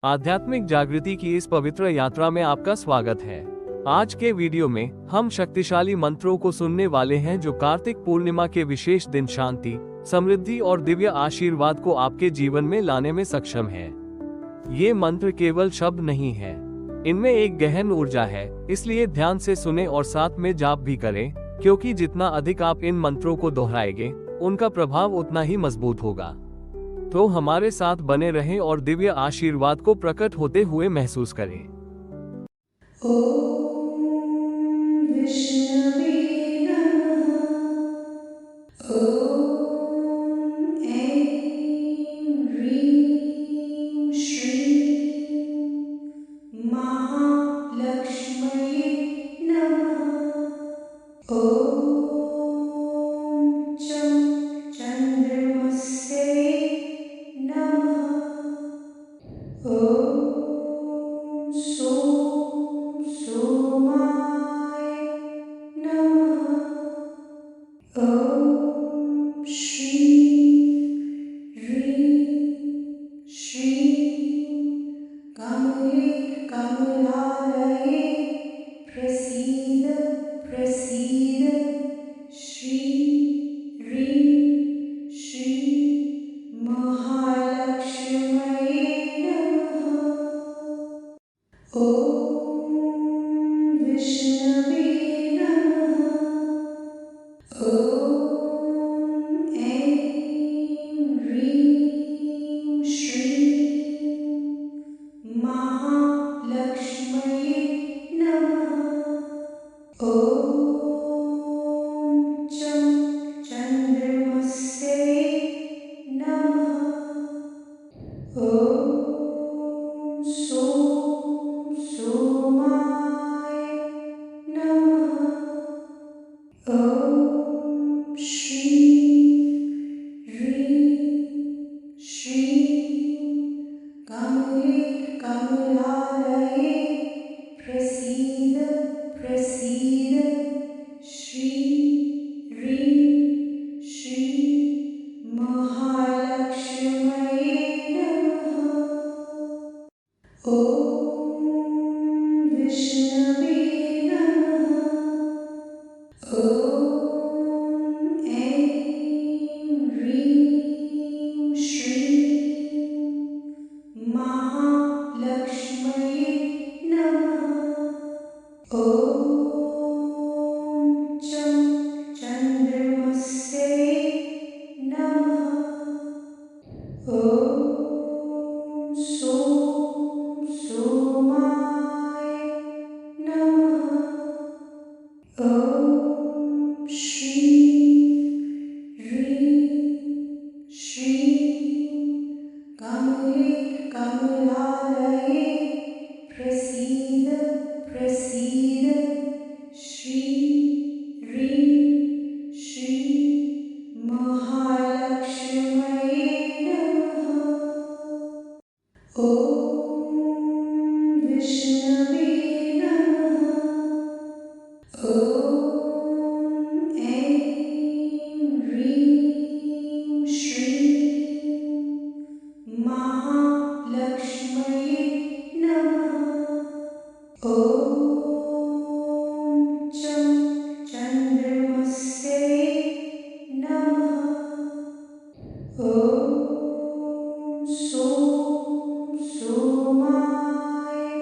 आध्यात्मिक जागृति की इस पवित्र यात्रा में आपका स्वागत है। आज के वीडियो में हम शक्तिशाली मंत्रों को सुनने वाले हैं जो कार्तिक पूर्णिमा के विशेष दिन शांति, समृद्धि और दिव्य आशीर्वाद को आपके जीवन में लाने में सक्षम है। ये मंत्र केवल शब्द नहीं है, इनमें एक गहन ऊर्जा है, इसलिए ध्यान से सुने और साथ में जाप भी करें, क्योंकि जितना अधिक आप इन मंत्रों को दोहराएंगे, उनका प्रभाव उतना ही मजबूत होगा। तो हमारे साथ बने रहें और दिव्य आशीर्वाद को प्रकट होते हुए महसूस करें। ओम विष्णवे नमः। ओम ऐं ह्रीं श्रीं महालक्ष्म्यै नमः। ओम चं चन्द्रमस्यै नमः। ओम सोमाय नमः। ओम श्रीं कमले कमलालये प्रसीद प्रसीद। श्री महालक्ष्म्यै नमः। ओम विष्णवे नमः। ओम ऐं ह्रीं श्रीं महालक्ष्म्यै नमः। ओम चं चन्द्रमस्यै नमः। ओम सोमाय नमः। ओम श्रीं कमले कमलालये प्रसीद प्रसीद। श्री महालक्ष्म्यै नमः। ओम विष्णवे नमः। ओम ऐं ह्रीं श्रीं महालक्ष्म्यै नमः। ओम चं चन्द्रमस्यै नमः। ओम सोमाय नमः। ओम श्रीं कमले कमलालये प्रसीद प्रसीद। श्री महालक्ष्म्यै नमः। ओम विष्णवे नमः। ओम ऐं ह्रीं श्रीं महालक्ष्म्यै नमः। ओम चं चन्द्रमस्यै नमः। ओम सोमाय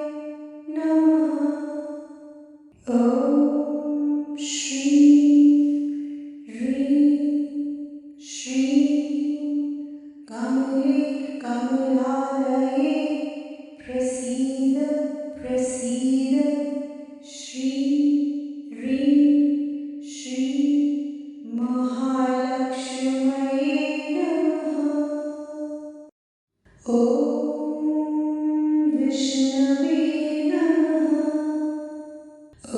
नमः। ओम श्रीं कमले कमलालये प्रसीद प्रसीद। श्री महालक्ष्म्यै नमः। ओम विष्णवे नमः।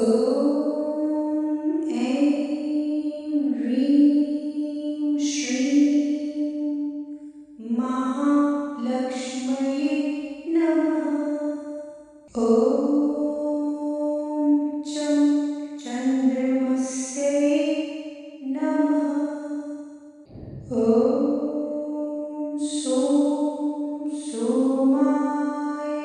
ओम ऐं ह्रीं श्रीं महालक्ष्म्यै नमः। ओम चं चन्द्रमस्यै नमः। ओम सोमाय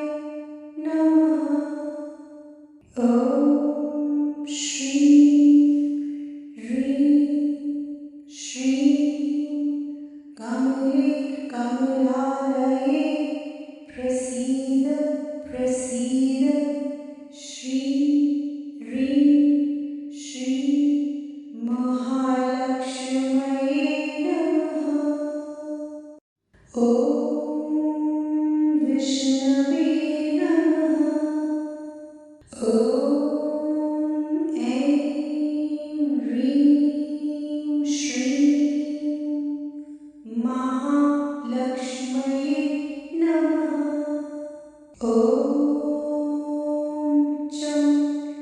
चं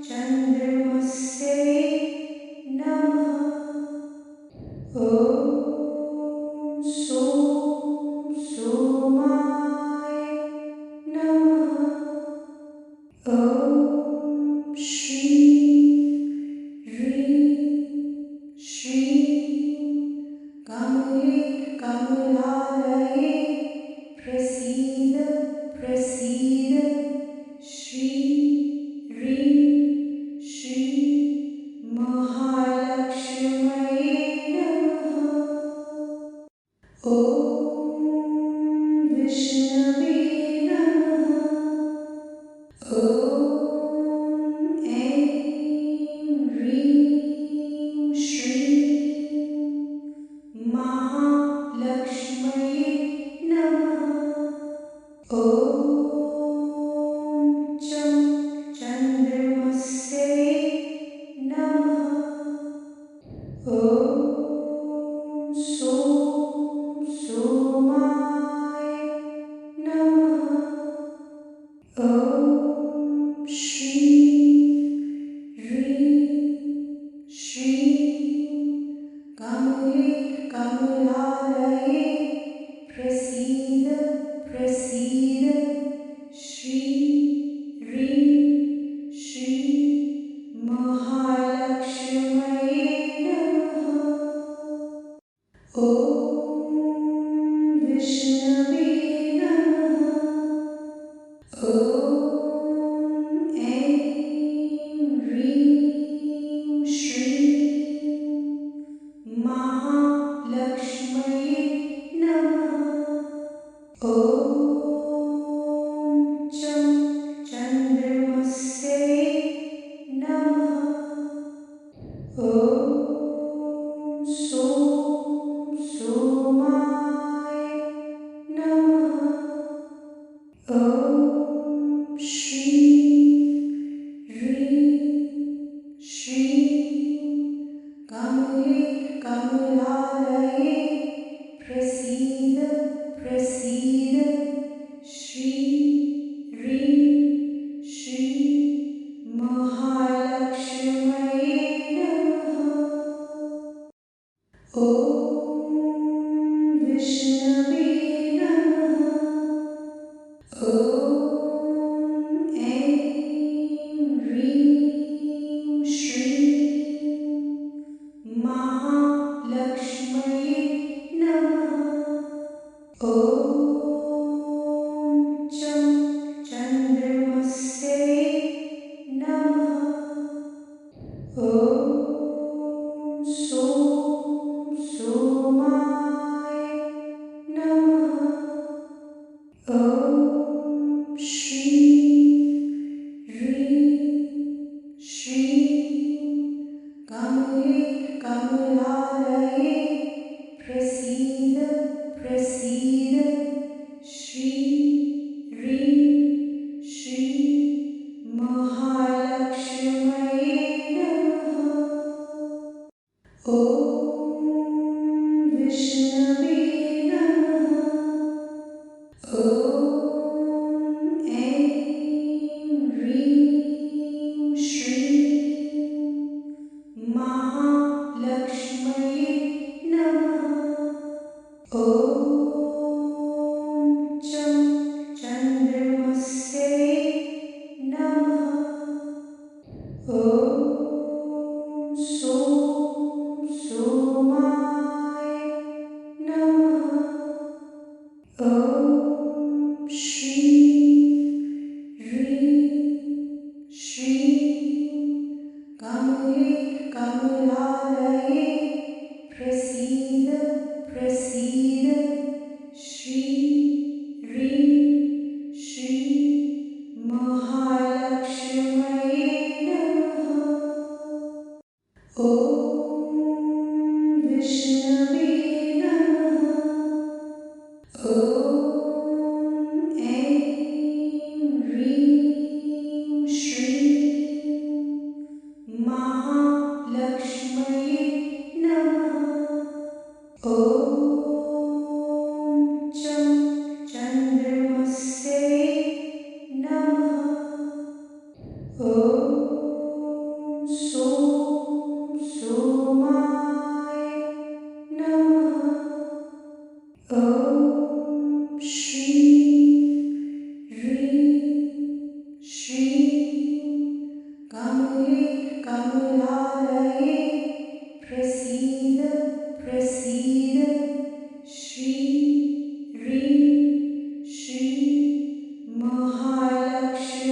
चन्द्रमस्यै नमः। सोम सोमाय नमः। श्रीं श्रीं कमले कमलालये प्रसीद प्रसीद कमलालये प्रसीद प्रसीद श्री ह्रीं श्री महालक्ष्म्यै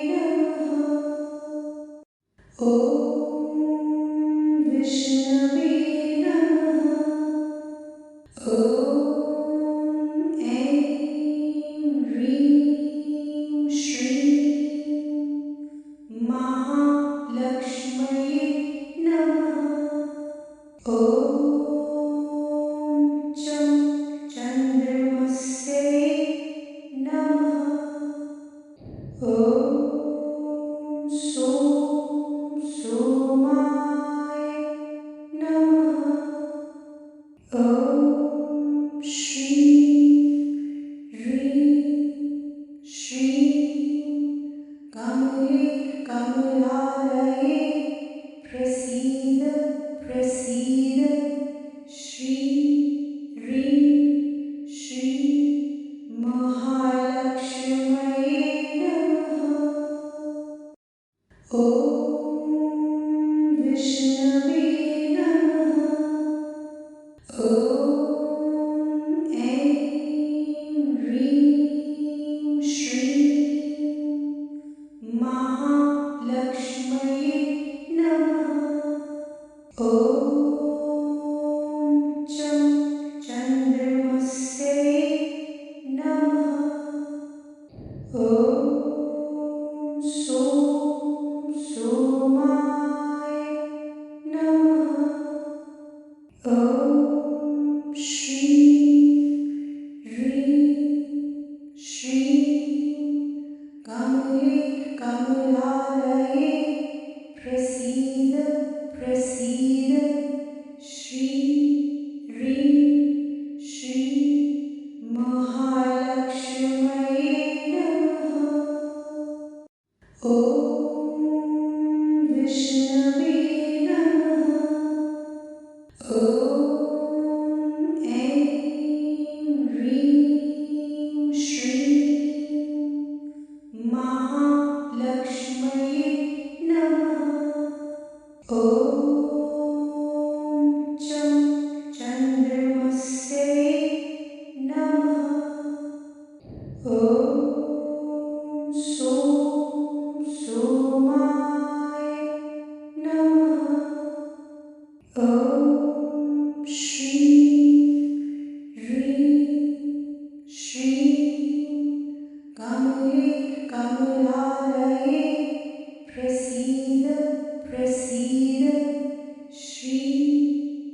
नमः। ॐ विष्णवे नमः। ॐ ऐं ह्रीं श्रीं महालक्ष्म्यै नमः। ॐ चं चन्द्रमस्यै नमः। ॐ सों सोमाय नमः। ॐ श्रीं ह्रीं श्रीं कमले कमलालये प्रसीद प्रसीद श्री ह्रीं श्री महालक्ष्म्यै नमः। ॐ विष्णवे नमः। ॐ ऐं ह्रीं श्रीं महालक्ष्म्यै नमः। ॐ चं चन्द्रमस्यै नमः। ॐ सों सोमाय नमः। ॐ श्रीं ह्रीं श्रीं कमले कमलालये प्रसीद प्रसीद श्री ह्रीं श्री महालक्ष्म्यै नमः। ॐ विष्णवे नमः। ॐ ऐं ह्रीं श्रीं महालक्ष्म्यै नमः। ॐ चं चन्द्रमस्यै नमः। ॐ सों सोमाय नमः। ॐ श्रीं ह्रीं श्रीं कमले कमलालये प्रसीद प्रसीद श्री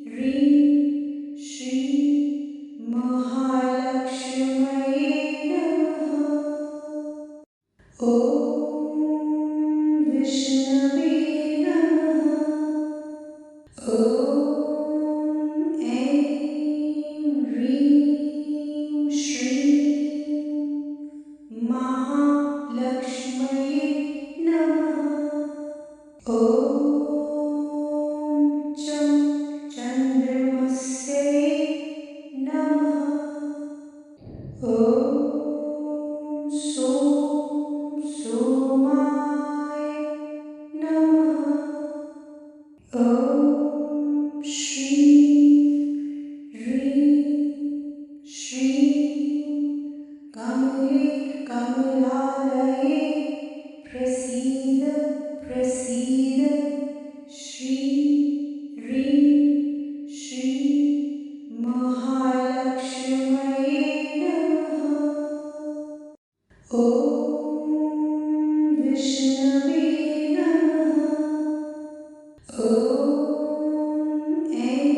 ह्रीं श्री महालक्ष्म्यै नमः। ॐ विष्णवे नमः। ॐ ऐं ह्रीं श्रीं महालक्ष्म्यै नमः। ॐ चं चन्द्रमस्यै नमः। ॐ सों सोमाय नमः। ॐ श्रीं ह्रीं श्रीं कमले कमलालये प्रसीद प्रसीद श्री ह्रीं श्री महालक्ष्म्यै नमः। ॐ विष्णवे नमः। ॐ ऐं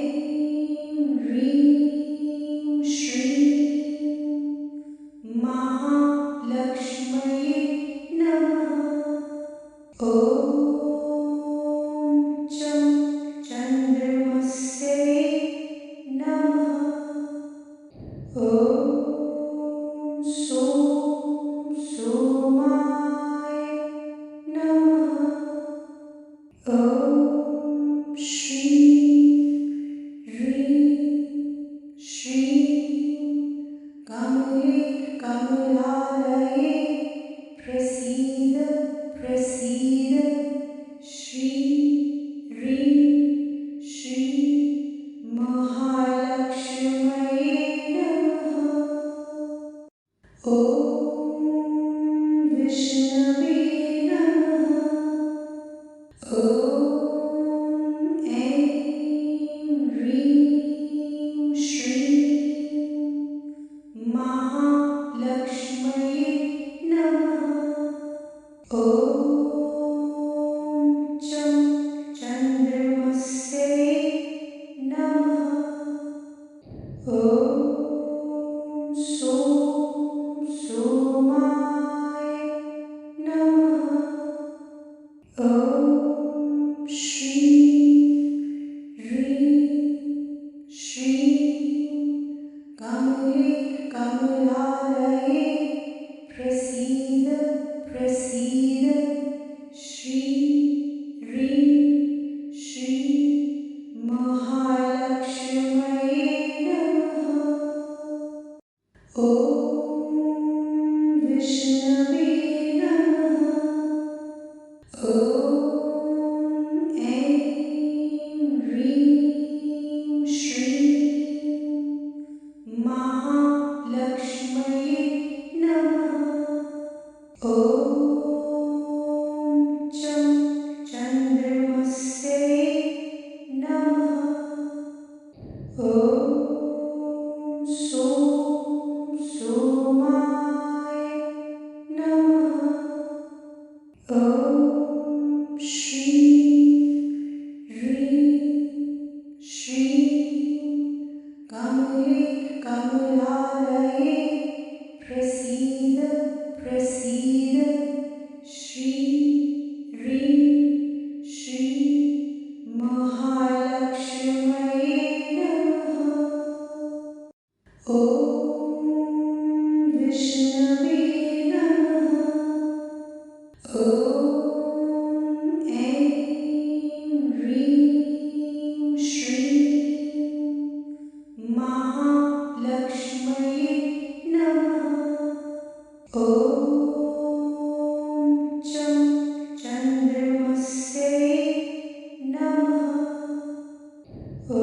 ह्रीं श्रीं महालक्ष्म्यै नमः। ॐ चं चन्द्रमस्यै नमः। ॐ सों सोमाय नमः। ॐ श्रीं ह्रीं श्रीं कमले कमलालये प्रसीद प्रसीद चं चन्द्रमस्यै नमः। ॐ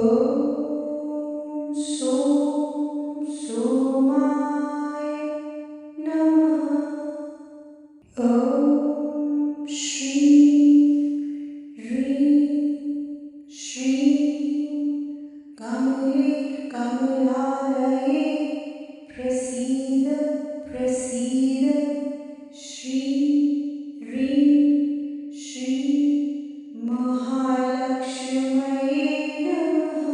सोमाय नमः। ॐ श्रीं कमले कमलालये प्रसीद प्रसीद। श्री महालक्ष्म्यै नमः।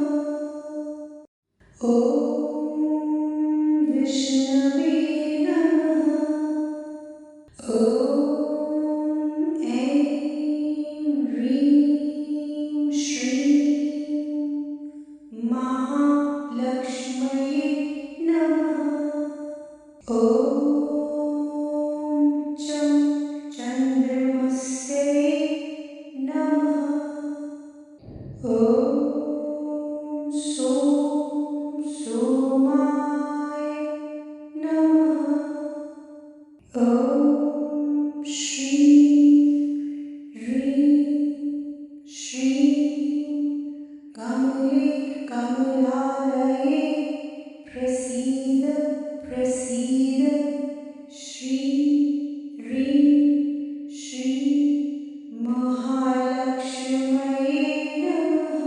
ॐ विष्णवे नमः। ॐ ऐं ह्रीं श्रीं महालक्ष्म्यै नमः। ॐ चं चन्द्रमस्यै नमः। ॐ सोमाय नमः। ॐ श्रीं कमले कमलालये प्रसीद प्रसीद। श्री महालक्ष्म्यै नमः।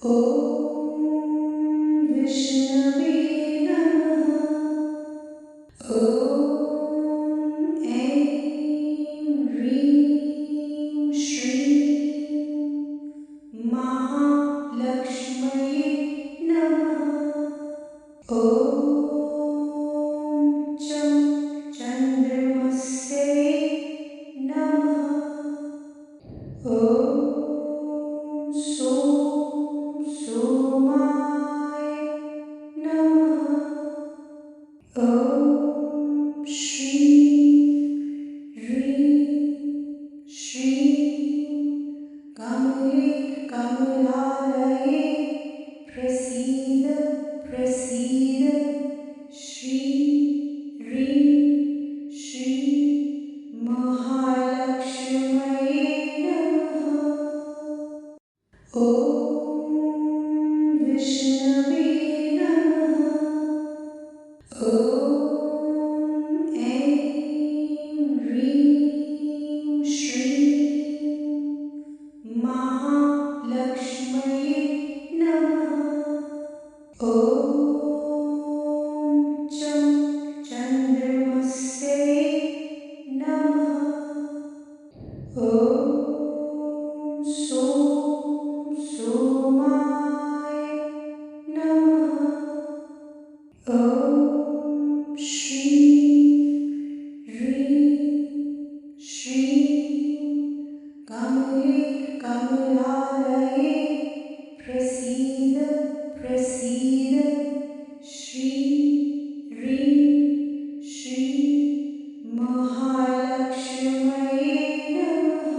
ॐ विष्णवे नमः। ॐ ऐं ह्रीं श्रीं महालक्ष्म्यै नमः। ॐ चं चन्द्रमस्यै नमः। ॐ सोमाय नमः। ॐ श्रीं कमले कमलालये प्रसीद प्रसीद। श्री महालक्ष्म्यै नमः। ॐ विष्णवे नमः। ॐ ऐं ह्रीं श्रीं महालक्ष्म्यै नमः। ॐ चं चन्द्रमस्यै नमः। ॐ सोमाय नमः। ॐ श्रीं कमले कमलालये प्रसीद प्रसीद। श्री महालक्ष्म्यै नमः।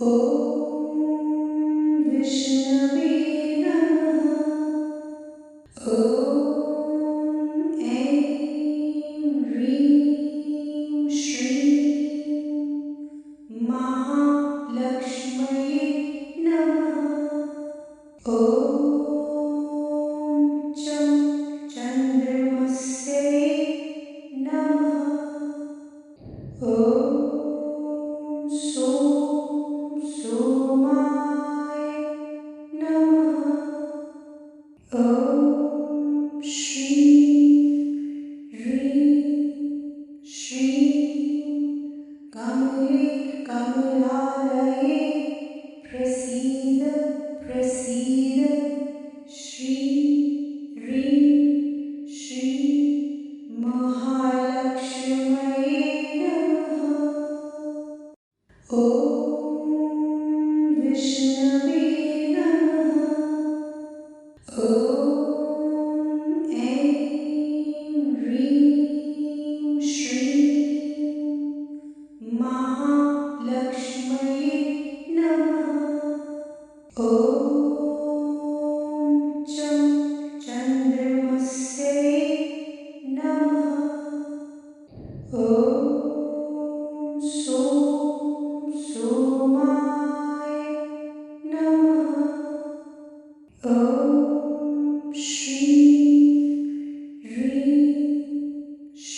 ॐ विष्णवे नमः। ॐ ऐं ह्रीं श्रीं महालक्ष्म्यै नमः। ॐ चं चन्द्रमस्यै नमः।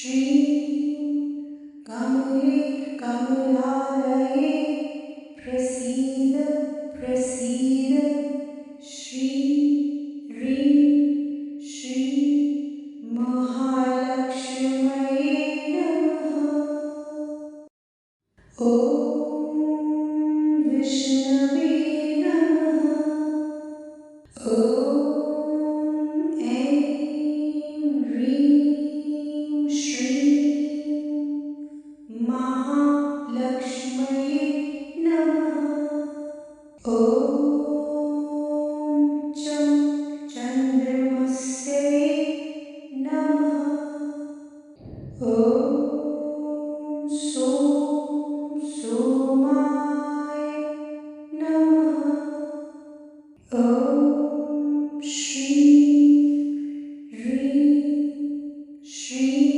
श्रीं कमले कमलालये प्रसीद प्रसीद श्रीं ह्रीं श्रीं महालक्ष्म्यै नमः। ॐ विष्णवे नमः। ॐ ऐं ह्रीं श्रीं महालक्ष्म्यै नमः। ॐ चं चन्द्रमस्यै नमः। ॐ सों सोमाय नमः। ॐ श्रीं ह्रीं श्रीं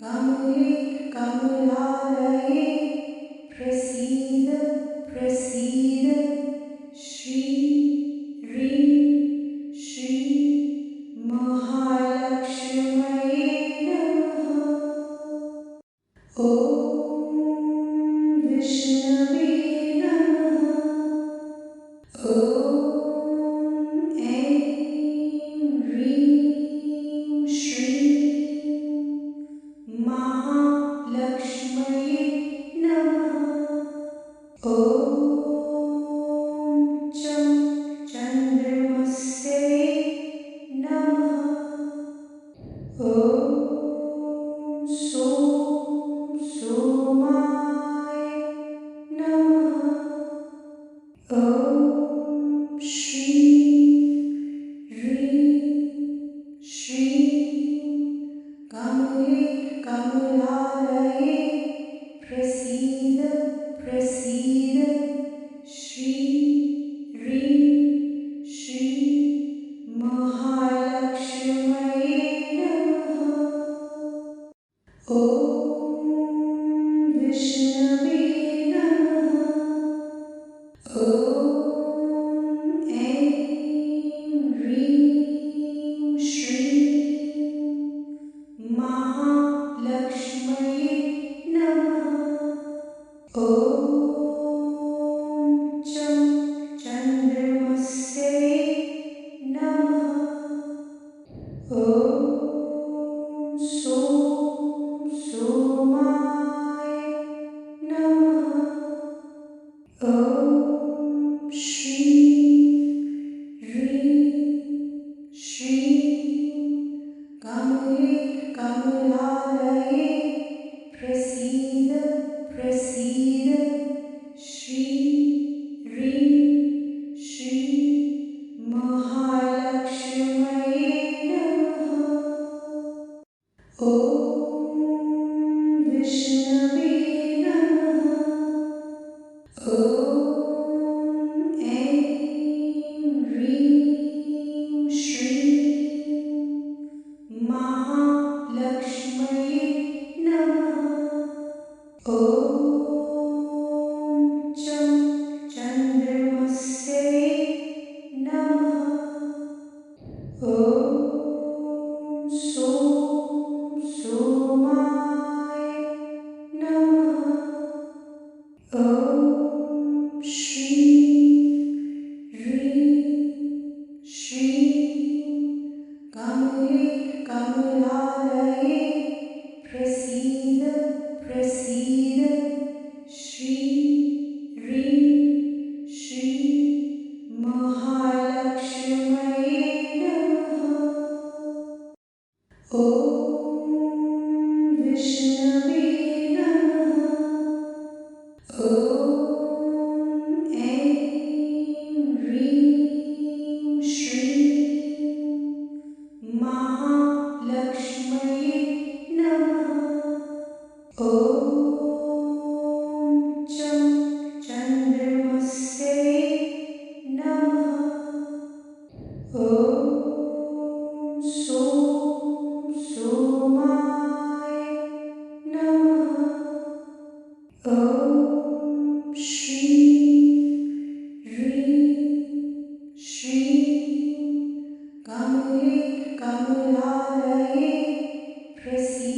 कमले कमलालये प्रसीद प्रसीद श्रीं ह्रीं श्रीं महालक्ष्म्यै नमः। ॐ विष्णवे नमः। ॐ ऐं ह्रीं श्रीं महालक्ष्म्यै नमः। ॐ चं चन्द्रमस्यै नमः। ॐ सों सोमाय नमः। ॐ श्रीं ह्रीं श्रीं कमले कमलालये प्रसीद प्रसीद श्रीं ह्रीं श्रीं महालक्ष्म्यै नमः। ॐ विष्णवे नमः। ॐ ऐं ह्रीं श्रीं महालक्ष्म्यै नमः। ॐ चं चन्द्रमस्यै नमः। ॐ सों सोमाय नमः। ॐ श्रीं ह्रीं श्रीं कमले कमलालये प्रसीद प्रसीद श्रीं ह्रीं श्रीं महालक्ष्म्यै नमः। ॐ विष्णवे नमः। ॐ ऐं ह्रीं श्रीं महालक्ष्म्यै नमः। ॐ चं चन्द्रमस्यै नमः। ॐ सों सोमाय नमः। ॐ श्रीं ह्रीं श्रीं कमले कमलालये प्रसीद प्रसीद श्रीं ह्रीं श्रीं महालक्ष्म्यै नमः। ॐ विष्णवे नमः। ॐ ऐं ह्रीं श्रीं महालक्ष्म्यै नमः। ॐ चं चन्द्रमस्यै नमः। ॐ सों सोमाय नमः। ॐ श्रीं ह्रीं श्रीं कमले कमलालये प्रसीद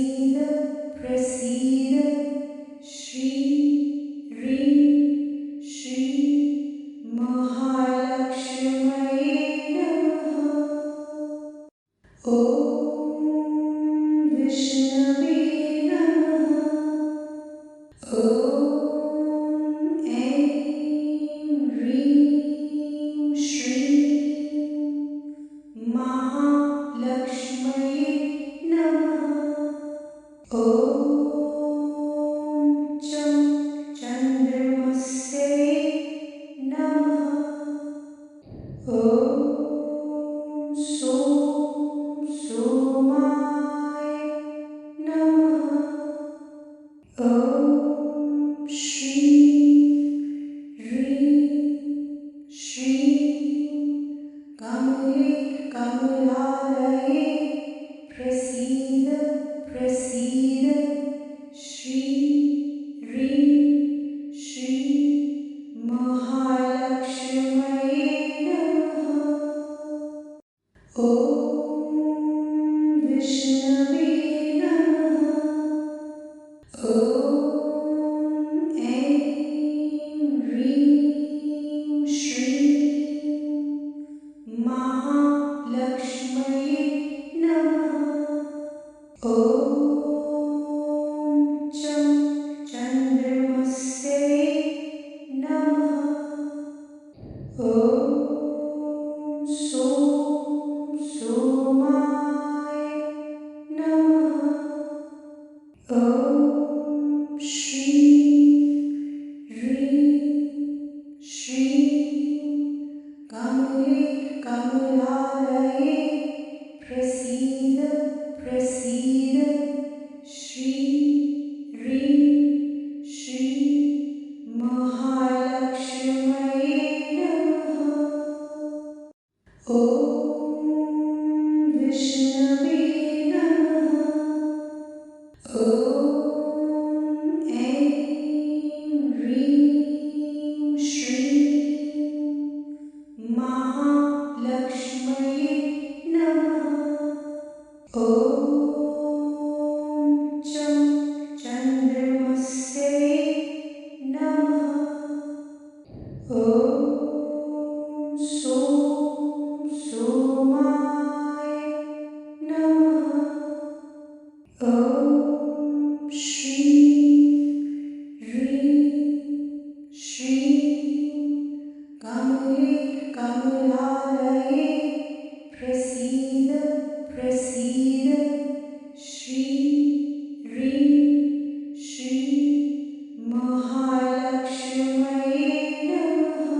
चं चन्द्रमसे नमः। सोम सोमाय नमः। श्री ह्रीं श्रीं कमले कमलालये प्रसीद प्रसीद। श्री ह्रीं श्रीं महालक्ष्म्यै नमः। विष्णवे नमः। ऐं ह्रीं श्रीं महालक्ष्म्यै नमः। चं चन्द्रमसे नमः। सोम सोमाय नमः। श्री ह्रीं श्रीं कमले कमलालये प्रसीद प्रसीद। श्री ह्रीं श्रीं महालक्ष्म्यै नमः। विष्णवे नमः। ऐं ह्रीं श्रीं महालक्ष्म्यै नमः। चं चन्द्रमसे नमः। सोम सोमाय नमः। श्री ह्रीं श्रीं कमले कमलालये प्रसीद प्रसीद। श्री ह्रीं श्रीं महालक्ष्म्यै नमः।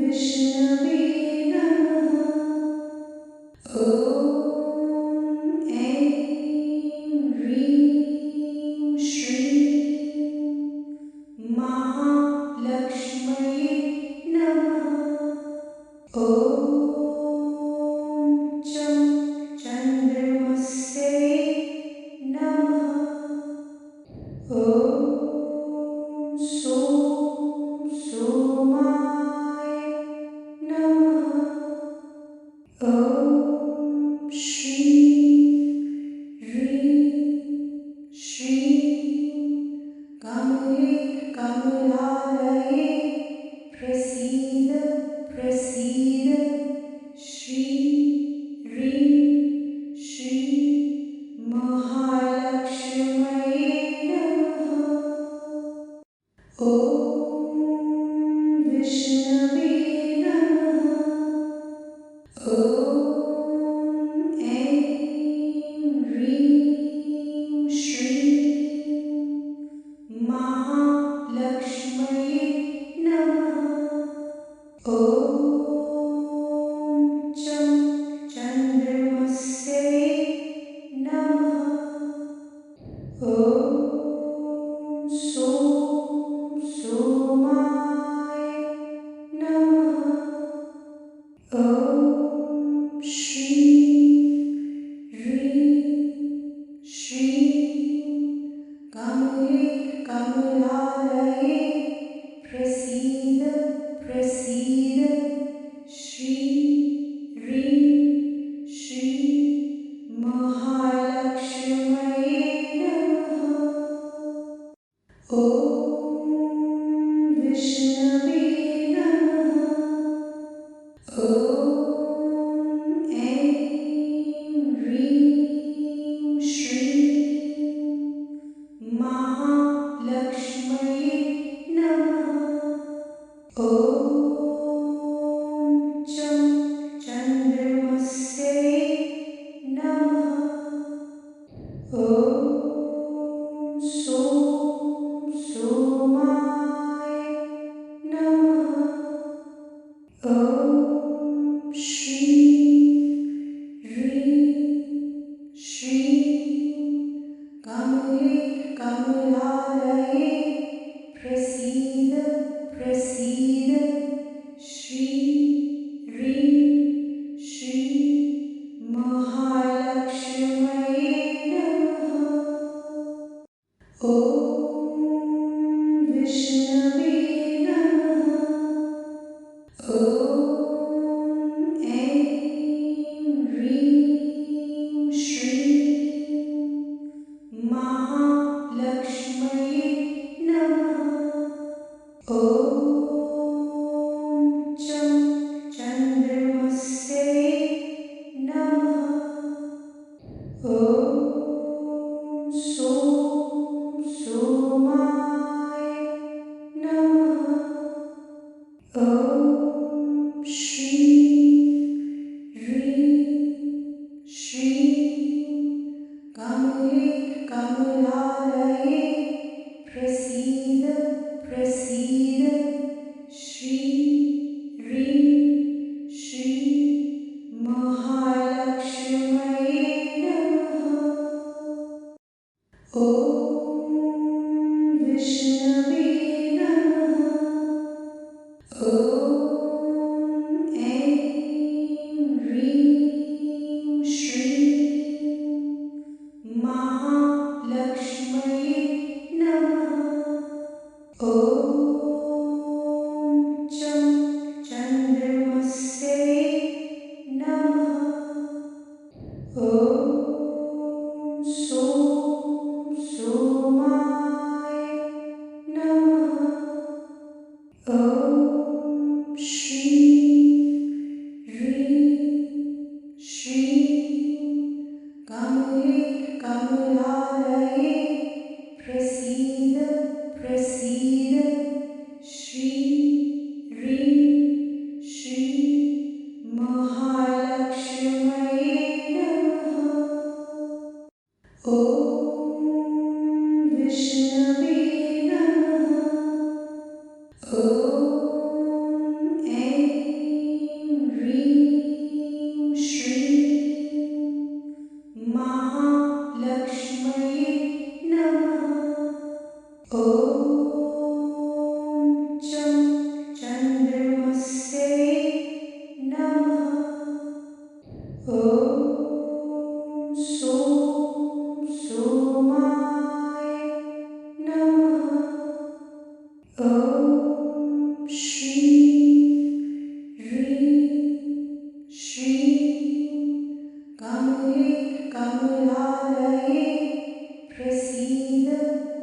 विष्णवे नमः। ॐ सोमाय नमः। ॐ श्रीं कमले कमलालये प्रसीद प्रसीद। श्री महालक्ष्म्यै नमः। ॐ विष्णवे नमः। ॐ ऐं ह्रीं श्रीं महालक्ष्म्यै नमः। ॐ चन्द्रमस्यै नमः। ॐ सोमाय नमः। ॐ श्रीं कमले कमलालये प्रसीद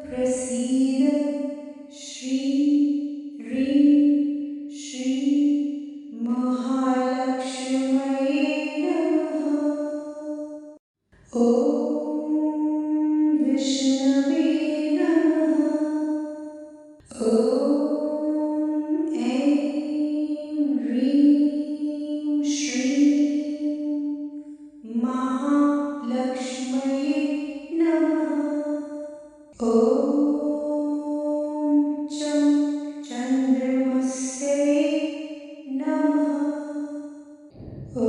प्रसीद। श्री महालक्ष्म्यै नमः। ॐ विष्णवे नमः। ॐ ऐं ह्रीं श्रीं महालक्ष्म्यै नमः। ॐ चन्द्रमस्यै नमः। ॐ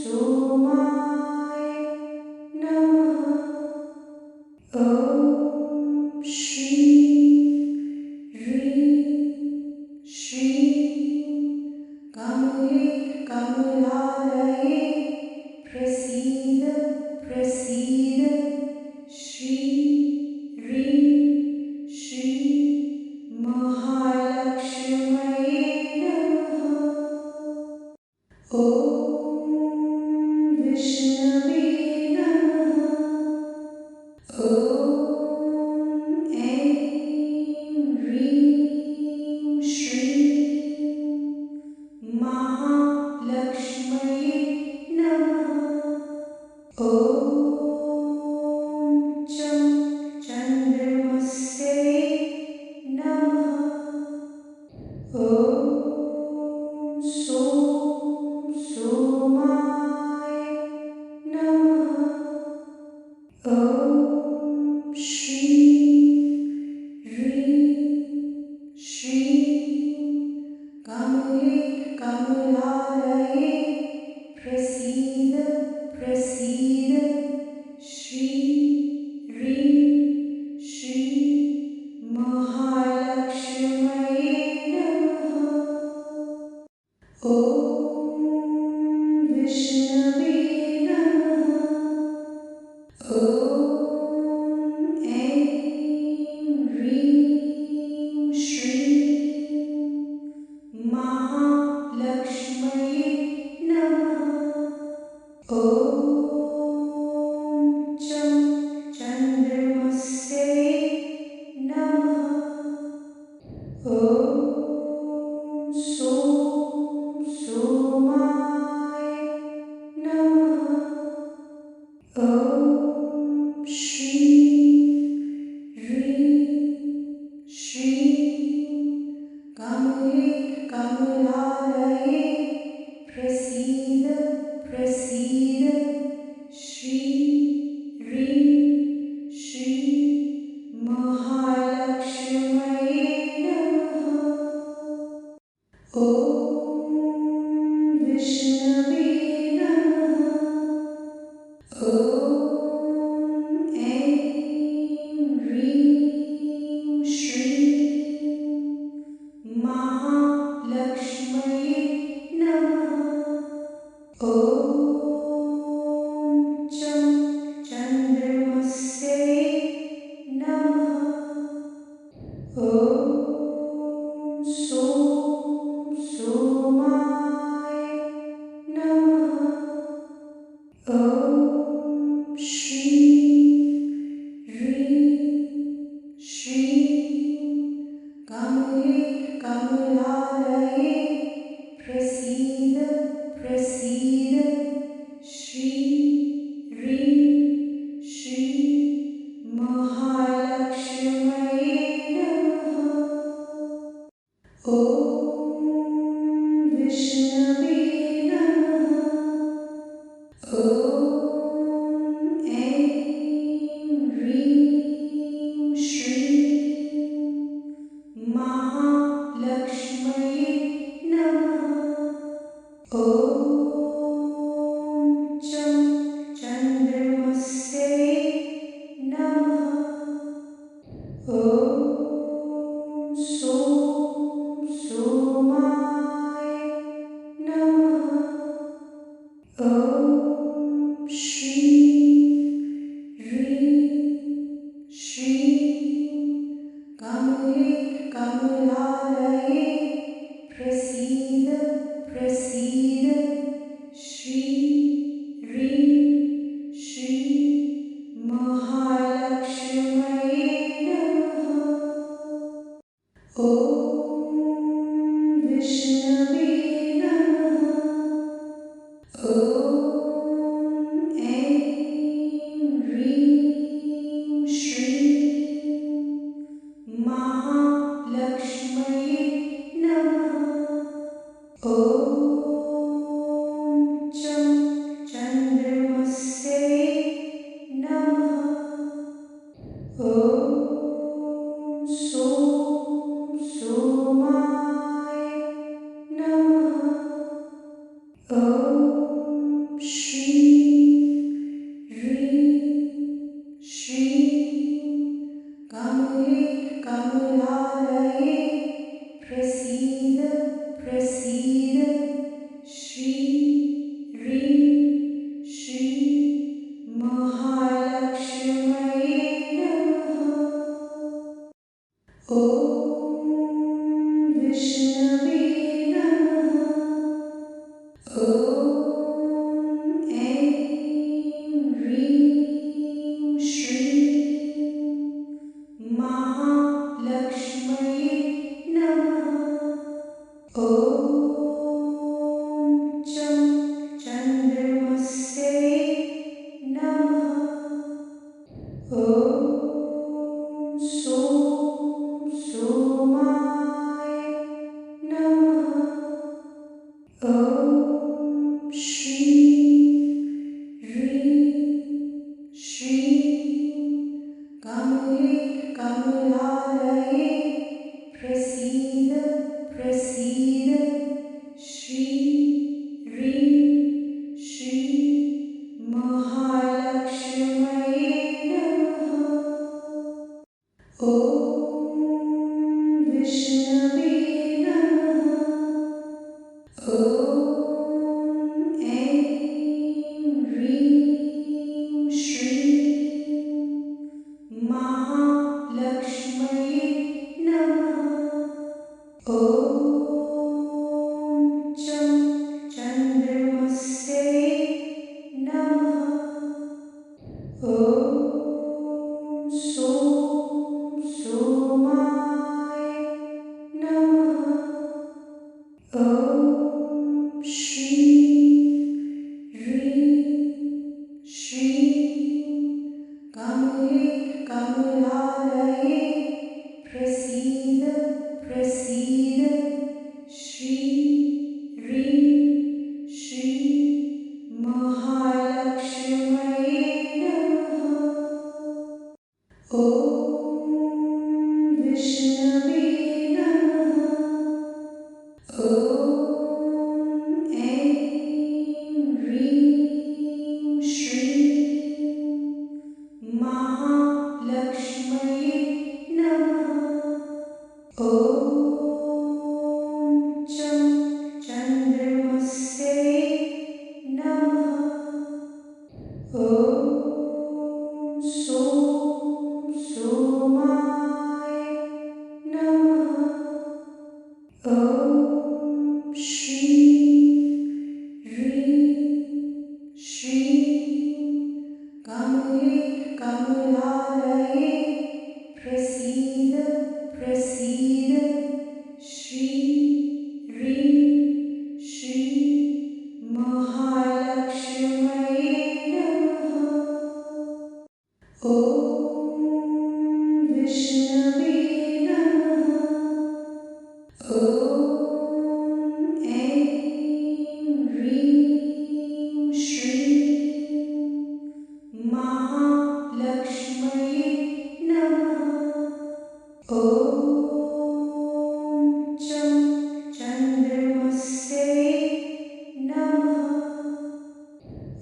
सोमाय नमः। ॐ श्रीं कमले कमलालये प्रसीद प्रसीद। श्री महालक्ष्म्यै नमः। ॐ विष्णवे नमः। ॐ ऐं ह्रीं श्रीं महालक्ष्म्यै नमः। ॐ चन्द्रमस्यै नमः। ॐ सोमाय नमः। ॐ श्रीं कमले कमलालये प्रसीद प्रसीद। श्री महालक्ष्म्यै नमः। ॐ विष्णवे नमः। ॐ ऐं ह्रीं श्रीं महालक्ष्म्यै नमः। ॐ चन्द्रमस्यै नमः। ॐ सोमाय नमः। ॐ श्रीं कमले कमलालये प्रसीद प्रसीद। श्री महालक्ष्म्यै नमः। ॐ विष्णवे नमः। ॐ ऐं ह्रीं श्रीं महालक्ष्म्यै नमः। ॐ चन्द्रमस्यै नमः। ॐ सोमाय नमः।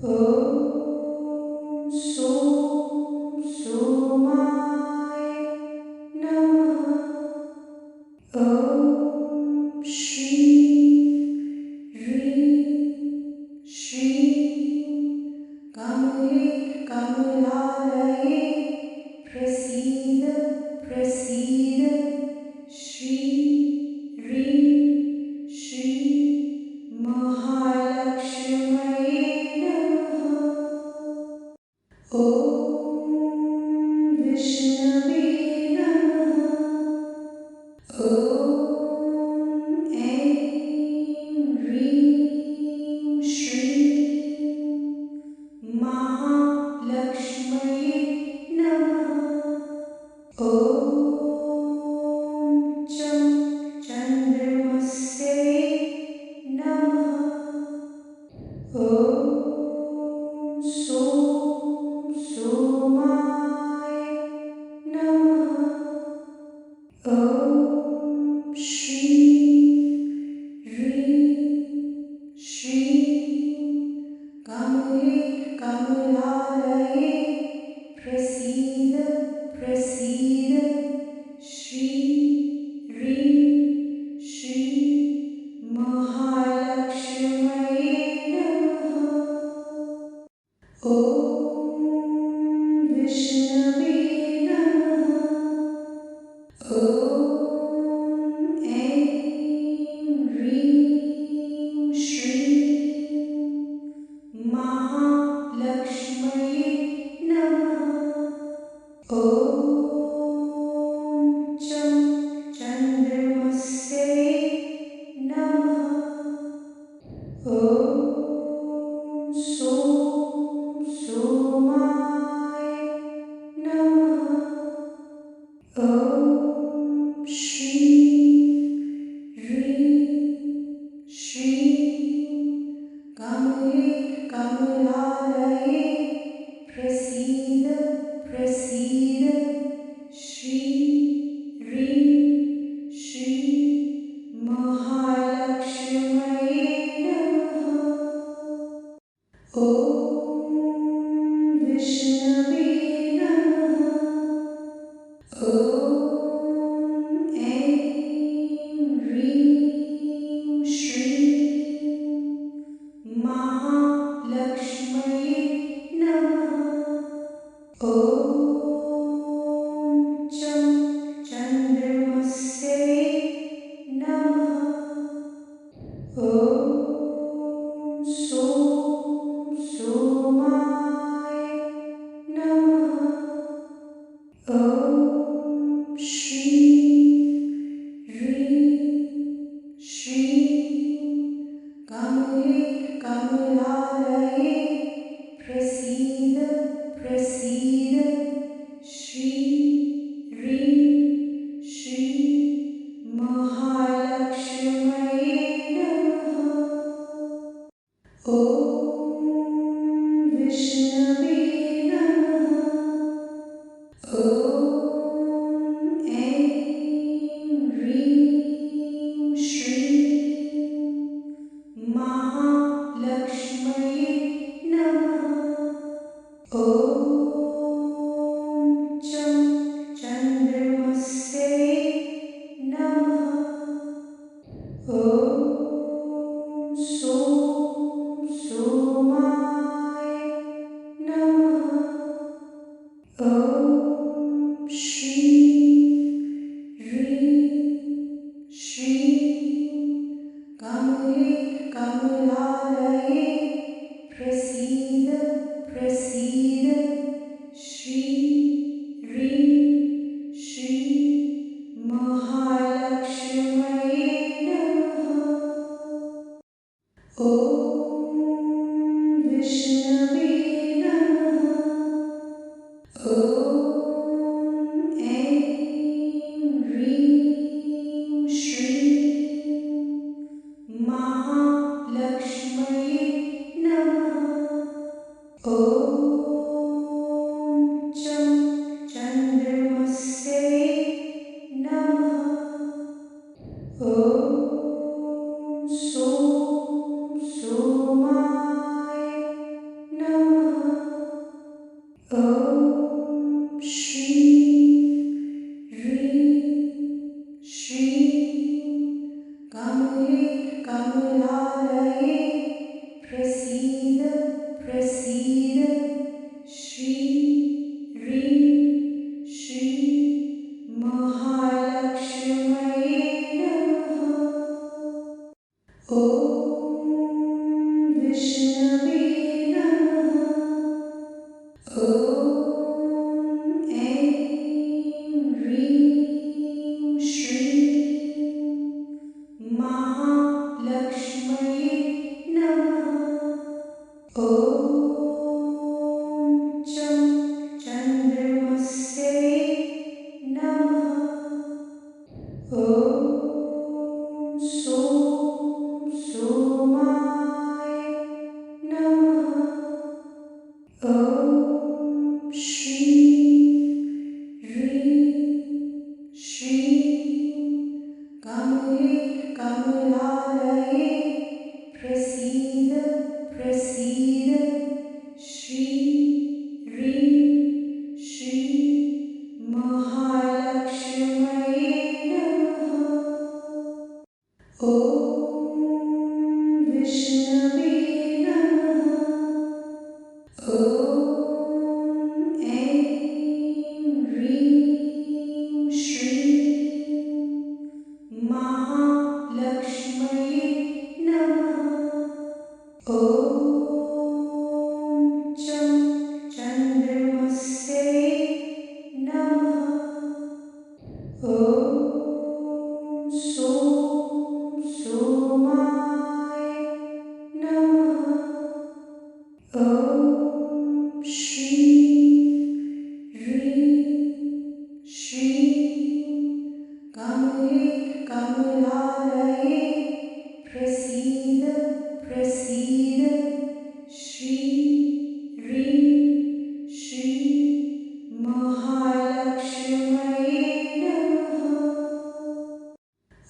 ॐ सोमाय नमः। ॐ श्रीं कमले कमलालये प्रसीद प्रसीद। श्री महालक्ष्मये नमः। ॐ विष्णवे नमः। ॐ ऐं ह्रीं श्रीं महालक्ष्मये नमः। ॐ चन्द्रमस्यै नमः। ॐ सोमाय नमः। ॐ श्रीं कमले कमलालये प्रसीद प्रसीद। श्री महालक्ष्मये नमः। ॐ विष्णवे नमः। ॐ ऐं ह्रीं श्रीं महालक्ष्मये नमः। ॐ चन्द्रमस्यै नमः। ॐ सोमाय नमः। ॐ श्रीं कमले कमलालये प्रसीद प्रसीद। श्री महालक्ष्मये नमः। ॐ विष्णवे नमः। ॐ ऐं ह्रीं श्रीं महालक्ष्मये नमः। ॐ चन्द्रमस्यै नमः। ॐ सोमाय नमः। ॐ श्रीं कमले कमलालये प्रसीद प्रसीद। श्री महालक्ष्मये नमः। ॐ विष्णवे नमः। ॐ ऐं ह्रीं श्रीं महालक्ष्मये नमः। ॐ चन्द्रमस्यै नमः। ॐ सोमाय नमः। ॐ श्रीं कमले कमलालये प्रसीद प्रसीद। श्री महालक्ष्मये नमः। ॐ विष्णवे नमः। ॐ ऐं ह्रीं श्रीं महालक्ष्मये नमः। ॐ चन्द्रमस्यै नमः। ॐ सोमाय विष्णवे नमः। ॐ ऐं ह्रीं श्रीं महालक्ष्म्यै नमः। ॐ चं चन्द्रमस्यै नमः। ॐ सों सोमाय नमः। ॐ श्रीं ह्रीं श्रीं कमले कमलालये प्रसीद प्रसीद। श्रीं ह्रीं श्रीं महालक्ष्म्यै नमः। ॐ विष्णवे नमः। ॐ ऐं ह्रीं श्रीं महालक्ष्म्यै नमः। ॐ चं चन्द्रमस्यै नमः। ॐ सों सोमाय नमः। ॐ श्रीं ह्रीं श्रीं कमले कमलालये प्रसीद प्रसीद। श्रीं ह्रीं श्रीं महालक्ष्म्यै नमः।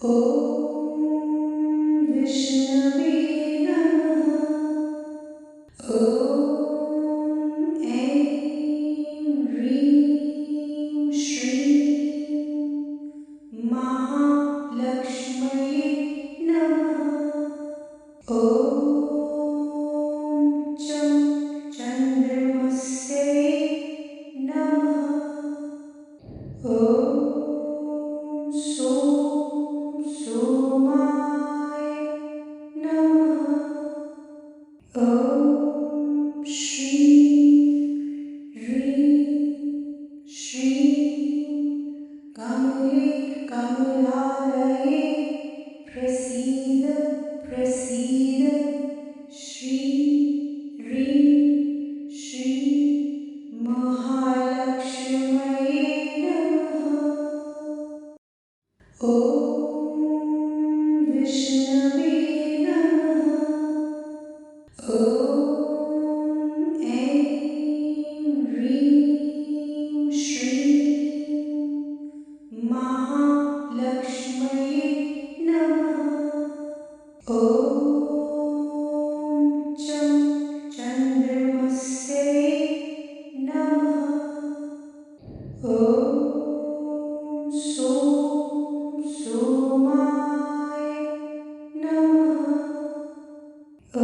ॐ विष्णवे नमः। ॐ ऐं ह्रीं श्रीं महालक्ष्म्यै नमः। ॐ चं चन्द्रमस्यै नमः। ॐ सों सोमाय नमः। ॐ श्रीं ह्रीं श्रीं कमले कमलालये प्रसीद प्रसीद। श्रीं ह्रीं श्रीं महालक्ष्म्यै नमः। ॐ विष्णवे नमः। ॐ ऐं ह्रीं श्रीं महालक्ष्म्यै नमः। ॐ चं चन्द्रमस्यै नमः। ॐ सों सोमाय नमः। ॐ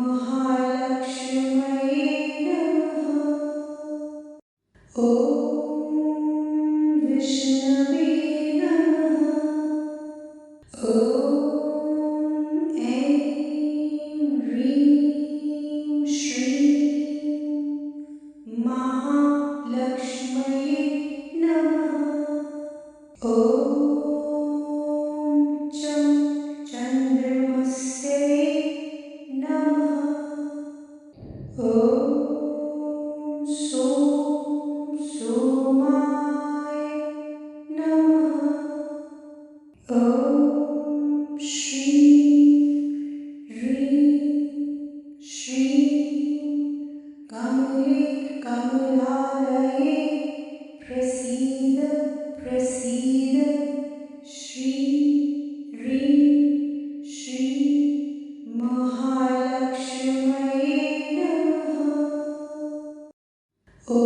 महालक्ष्म्यै नमः। ॐ विष्णवे नमः। ॐ ऐं ह्रीं श्रीं महालक्ष्म्यै नमः। ॐ चं चन्द्रमस्यै नमः। ॐ सों सोमाय नमः। ॐ श्रीं ह्रीं श्रीं कमले कमलालये प्रसीद प्रसीद। श्रीं ह्रीं श्रीं महालक्ष्म्यै नमः। ॐ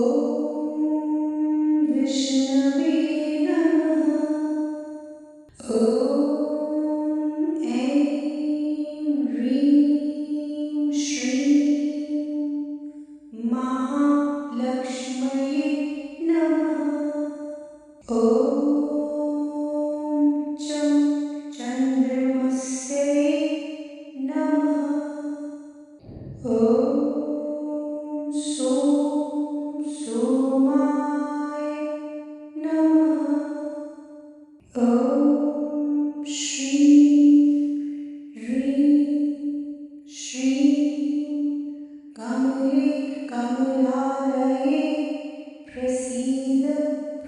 विष्णवे नमः। ॐ ऐं ह्रीं श्रीं महालक्ष्म्यै नमः। ॐ चं चन्द्रमस्यै नमः। ॐ सों सोमाय नमः। ॐ श्रीं ह्रीं श्रीं कमले कमलालये प्रसीद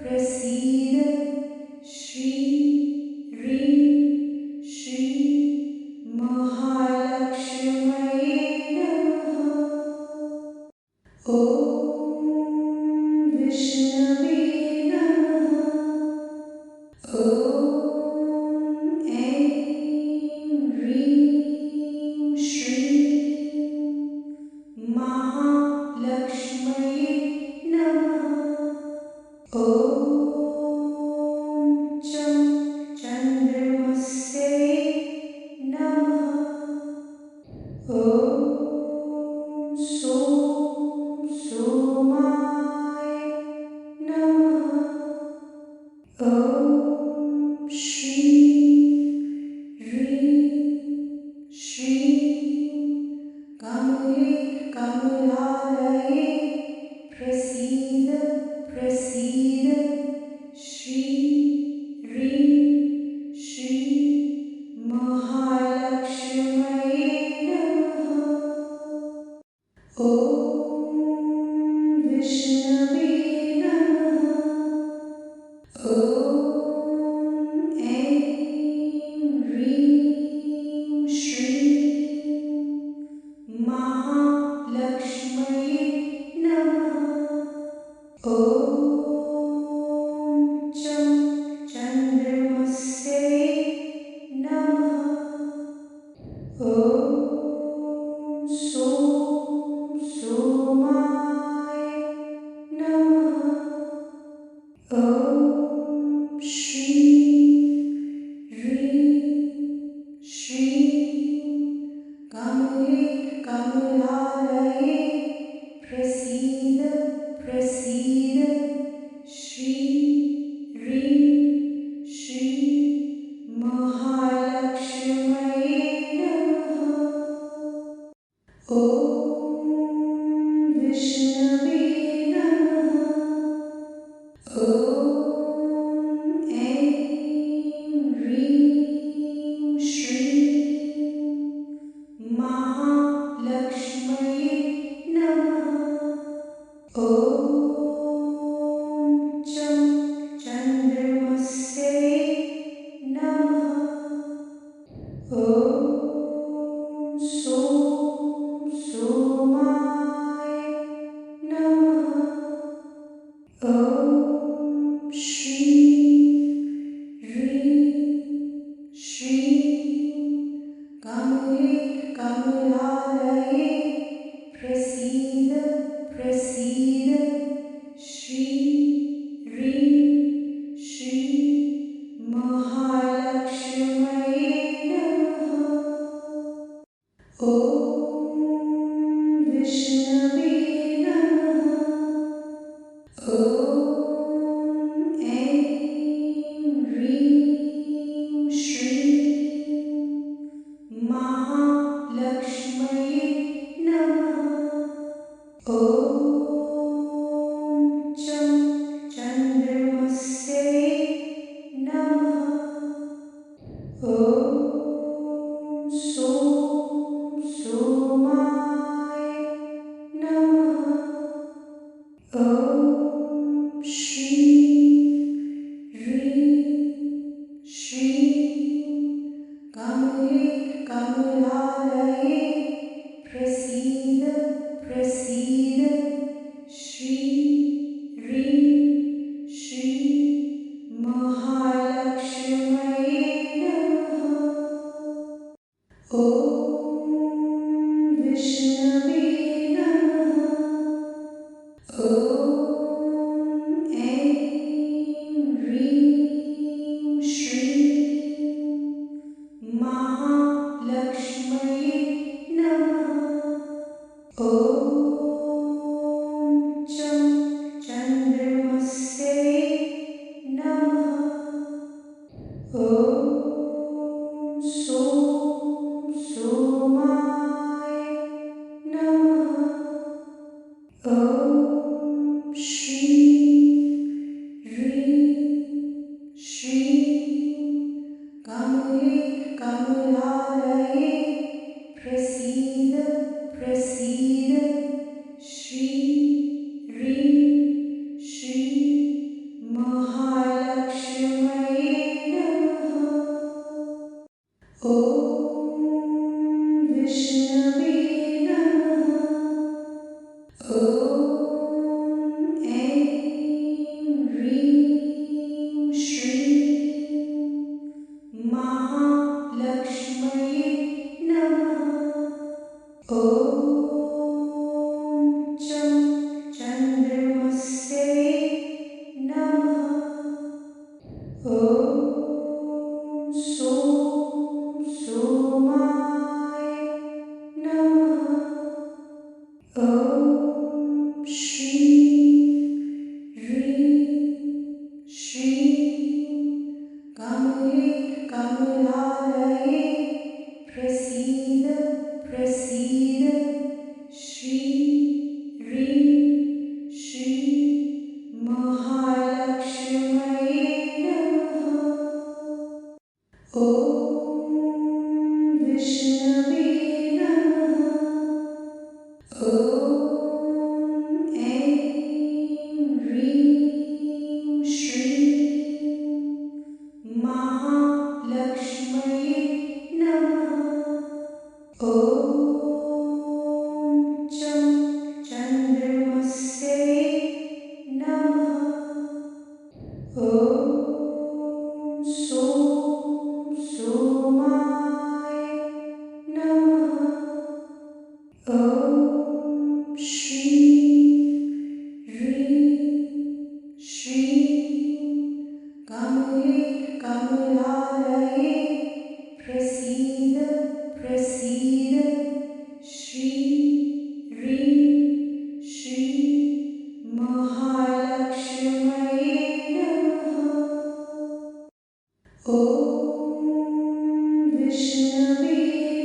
प्रसीद। श्रीं ह्रीं श्रीं महालक्ष्म्यै नमः। ॐ विष्णवे नमः। ॐ ऐं ह्रीं श्रीं महालक्ष्म्यै नमः। ॐ चं चन्द्रमस्यै नमः। ॐ सों सोमाय नमः। ॐ श्रीं ह्रीं श्रीं कमले कमलालये प्रसीद प्रसीद। श्रीं ह्रीं श्रीं महालक्ष्म्यै नमः। ॐ विष्णवे नमः। ॐ ऐं ह्रीं श्रीं महालक्ष्म्यै नमः। ॐ चं चन्द्रमस्यै नमः। ॐ सों सोमाय नमः। ॐ श्रीं ह्रीं श्रीं कमले कमलालये प्रसीद प्रसीद। श्रीं ह्रीं श्रीं महालक्ष्म्यै नमः। ॐ विष्णवे नमः। ॐ ऐं ह्रीं श्रीं महालक्ष्म्यै नमः। ॐ चं चन्द्रमस्यै नमः। ॐ सों सोमाय प्रसीद प्रसीद श्री ह्रीं श्रीं महालक्ष्म्यै नमः। ॐ विष्णवे नमः। ॐ ऐं ह्रीं श्रीं महालक्ष्म्यै नमः। ॐ चं चन्द्रमस्यै नमः। ॐ सों सोमाय नमः। ॐ श्रीं ह्रीं श्रीं कमले कमलालये प्रसीद प्रसीद श्री ह्रीं श्रीं महालक्ष्म्यै नमः। ॐ विष्णवे नमः। ॐ ऐं ह्रीं श्रीं महालक्ष्म्यै नमः। ॐ चं चन्द्रमस्यै नमः। ॐ सों सोमाय नमः। ॐ श्रीं ह्रीं श्रीं कमले कमलालये प्रसीद प्रसीद श्री ह्रीं श्रीं महालक्ष्म्यै नमः। ॐ विष्णवे नमः। ॐ ऐं ह्रीं श्रीं महालक्ष्म्यै नमः। ॐ चं चन्द्रमस्यै नमः। ॐ सों सोमाय नमः। ॐ श्रीं ह्रीं श्रीं कमले कमलालये प्रसीद प्रसीद श्री ह्रीं श्रीं महालक्ष्म्यै नमः। ॐ विष्णवे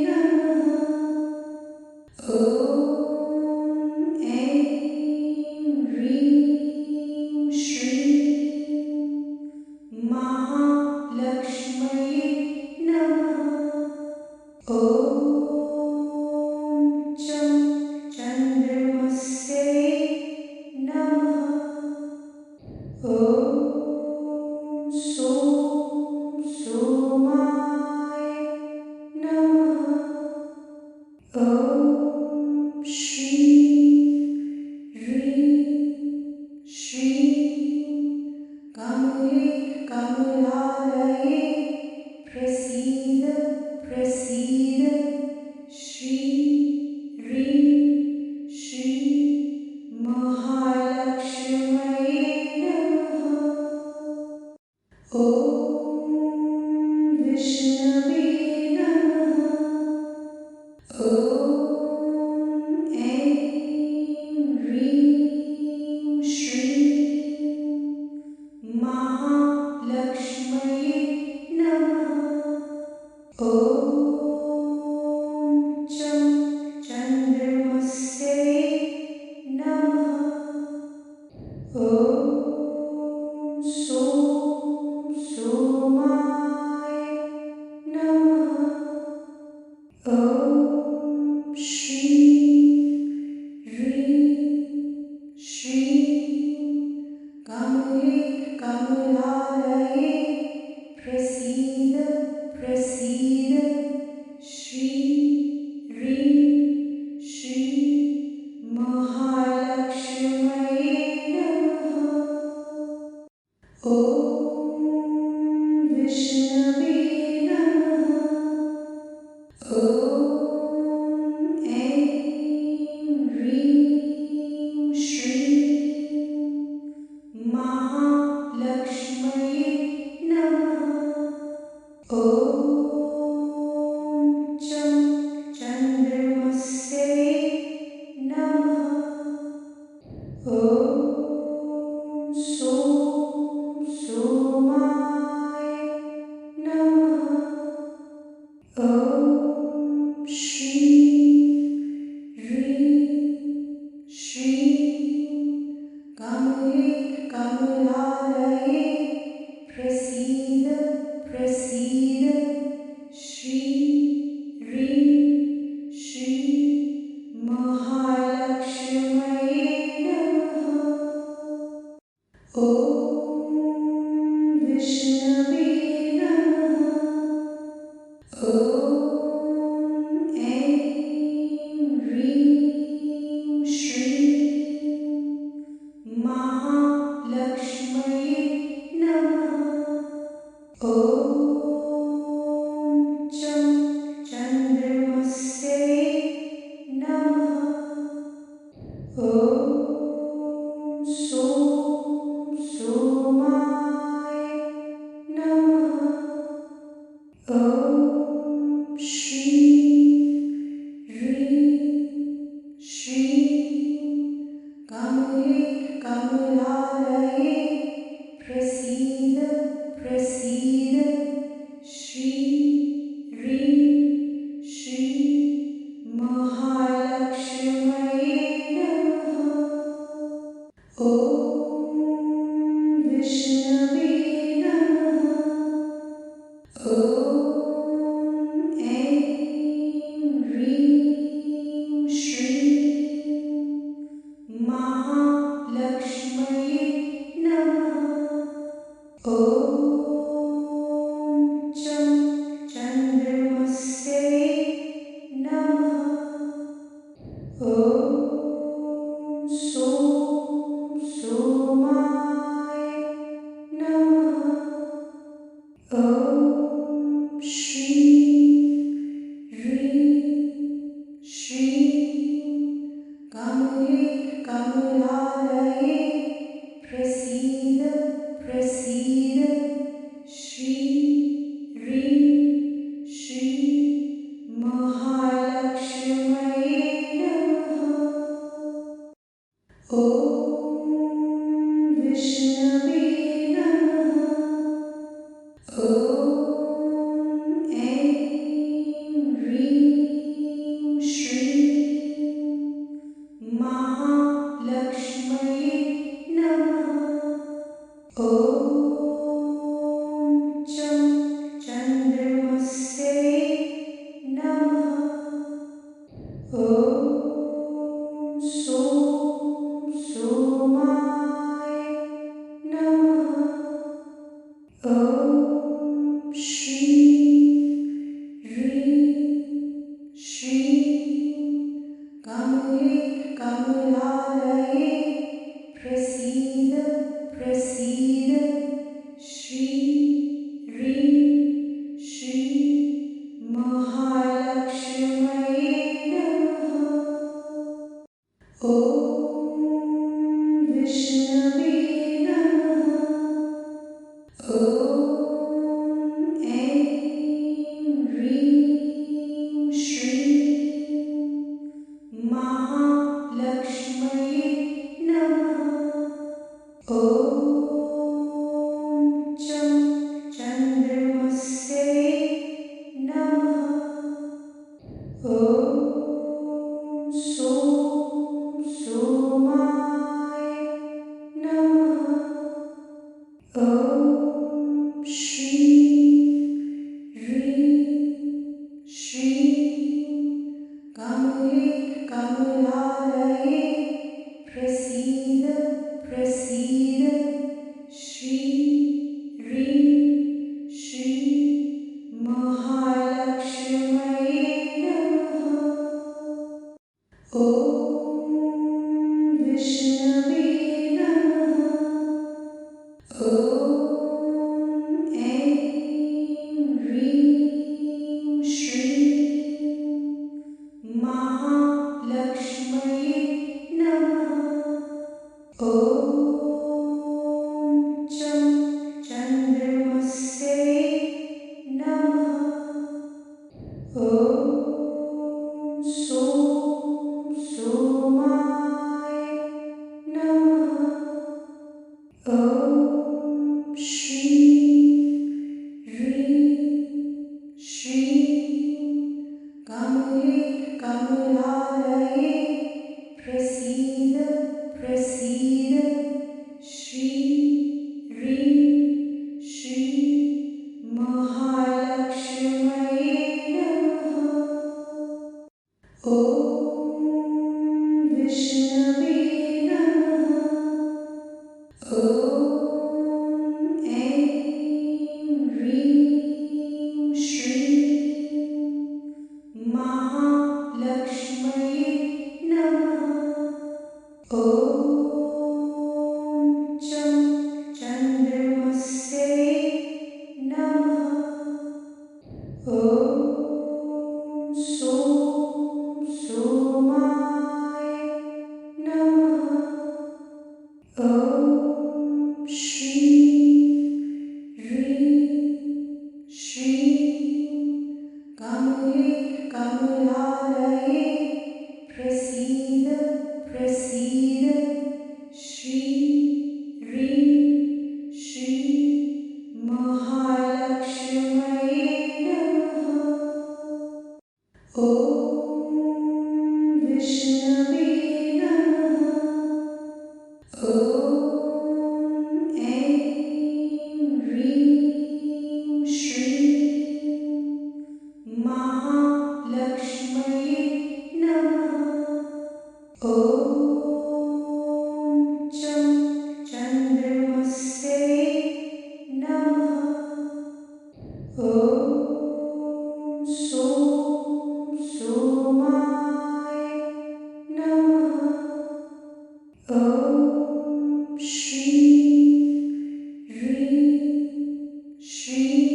नमः। ॐ ऐं ह्रीं श्रीं महालक्ष्म्यै नमः। ॐ चं चन्द्रमस्यै नमः। ॐ सों सोमाय नमः। ॐ ॐ सोमाय नमः। ॐ श्रीं कमले कमलालये प्रसीद प्रसीद। श्री महालक्ष्म्यै नमः। ॐ विष्णवे नमः। ॐ ऐं ह्रीं श्रीं महालक्ष्म्यै नमः। ॐ चन्द्रमस्यै नमः। ॐ सोमाय नमः। ॐ श्रीं कमले कमलालये प्रसीद प्रसीद। श्री महालक्ष्म्यै नमः। ॐ विष्णवे नमः। ॐ ऐं ह्रीं श्रीं महालक्ष्म्यै नमः। ॐ चन्द्रमस्यै नमः। ॐ सोमाय नमः। ॐ श्रीं कमले कमलालये प्रसीद प्रसीद। श्री महालक्ष्म्यै नमः। ॐ विष्णवे नमः। ॐ ऐं ह्रीं श्रीं महालक्ष्म्यै नमः। ॐ चन्द्रमस्यै नमः। ॐ सोमाय नमः। ॐ श्रीं कमले कमलालये प्रसीद प्रसीद। श्री महालक्ष्म्यै नमः। ॐ विष्णवे नमः। ॐ ऐं ह्रीं श्रीं महालक्ष्म्यै नमः। ॐ चन्द्रमस्यै नमः। ॐ सोमाय नमः। ॐ श्रीं कमले कमलालये प्रसीद प्रसीद। श्री महालक्ष्म्यै नमः। ॐ विष्णवे नमः। ॐ ऐं ह्रीं श्रीं महालक्ष्म्यै नमः। ॐ चन्द्रमस्यै नमः। ॐ सोमाय नमः। प्रसीद श्री ह्रीं श्रीं महालक्ष्म्यै नमः। ॐ विष्णवे नमः। ॐ ऐं ह्रीं श्रीं महालक्ष्म्यै नमः। ॐ चं चन्द्रमस्यै नमः। ॐ सों सोमाय नमः। ॐ श्रीं ह्रीं श्रीं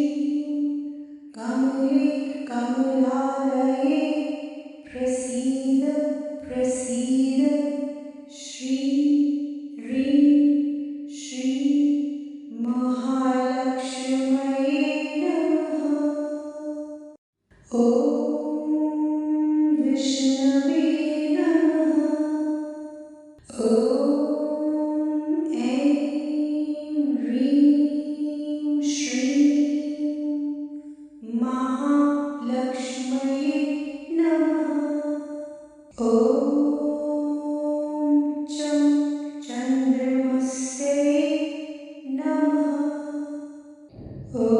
कमले कमलालये प्रसीद प्रसीद श्री ह्रीं श्रीं महालक्ष्म्यै नमः। ॐ विष्णवे नमः। ॐ ऐं ह्रीं श्रीं महालक्ष्म्यै नमः। ॐ चं चन्द्रमस्यै नमः। ॐ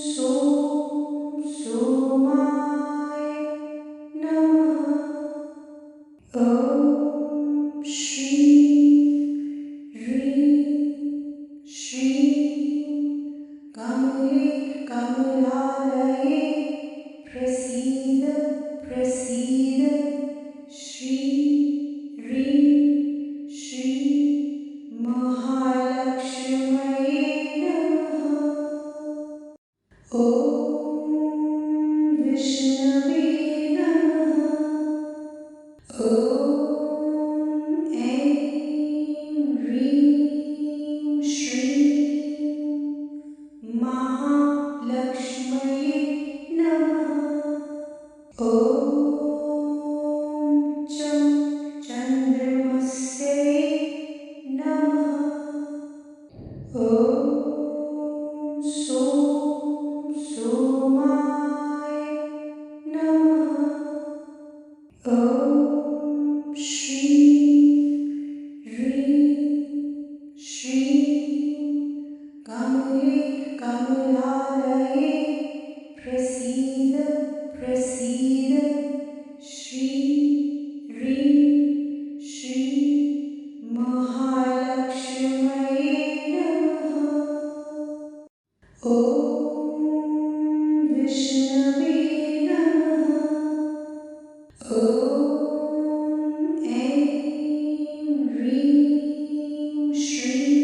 सों सोमाय नमः। ॐ श्रीं ह्रीं श्रीं कमले कमलालये प्रसीद प्रसीद श्री ह्रीं श्रीं महालक्ष्म्यै नमः। ॐ विष्णवे नमः। ॐ ऐं ह्रीं श्रीं महालक्ष्म्यै नमः। ॐ चं चन्द्रमस्यै नमः। ॐ सों सोमाय नमः। ॐ श्रीं ह्रीं श्रीं कमले कमलालये प्रसीद प्रसीद श्री ह्रीं श्रीं महालक्ष्म्यै नमः। ॐ विष्णवे नमः। ॐ ऐं ह्रीं श्रीं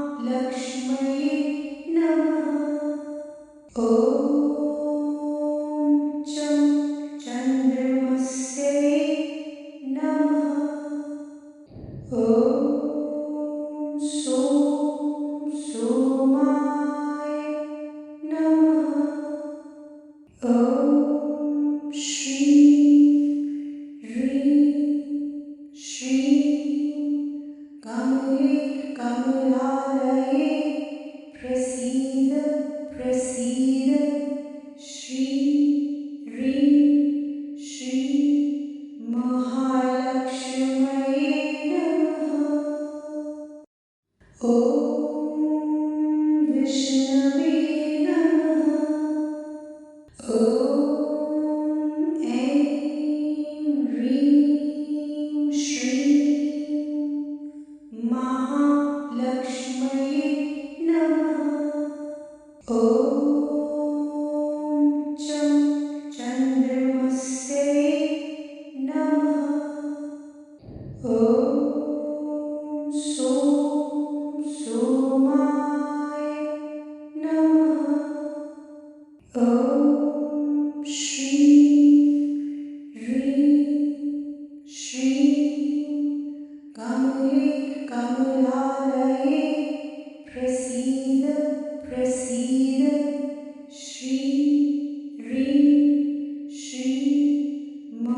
महालक्ष्म्यै नमः। ॐ चं चन्द्रमस्यै नमः। ॐ सों सोमाय नमः। ॐ श्रीं ह्रीं श्रीं कमले कमलालये प्रसीद प्रसीद श्री ह्रीं श्रीं महालक्ष्म्यै नमः। ॐ विष्णवे नमः। ॐ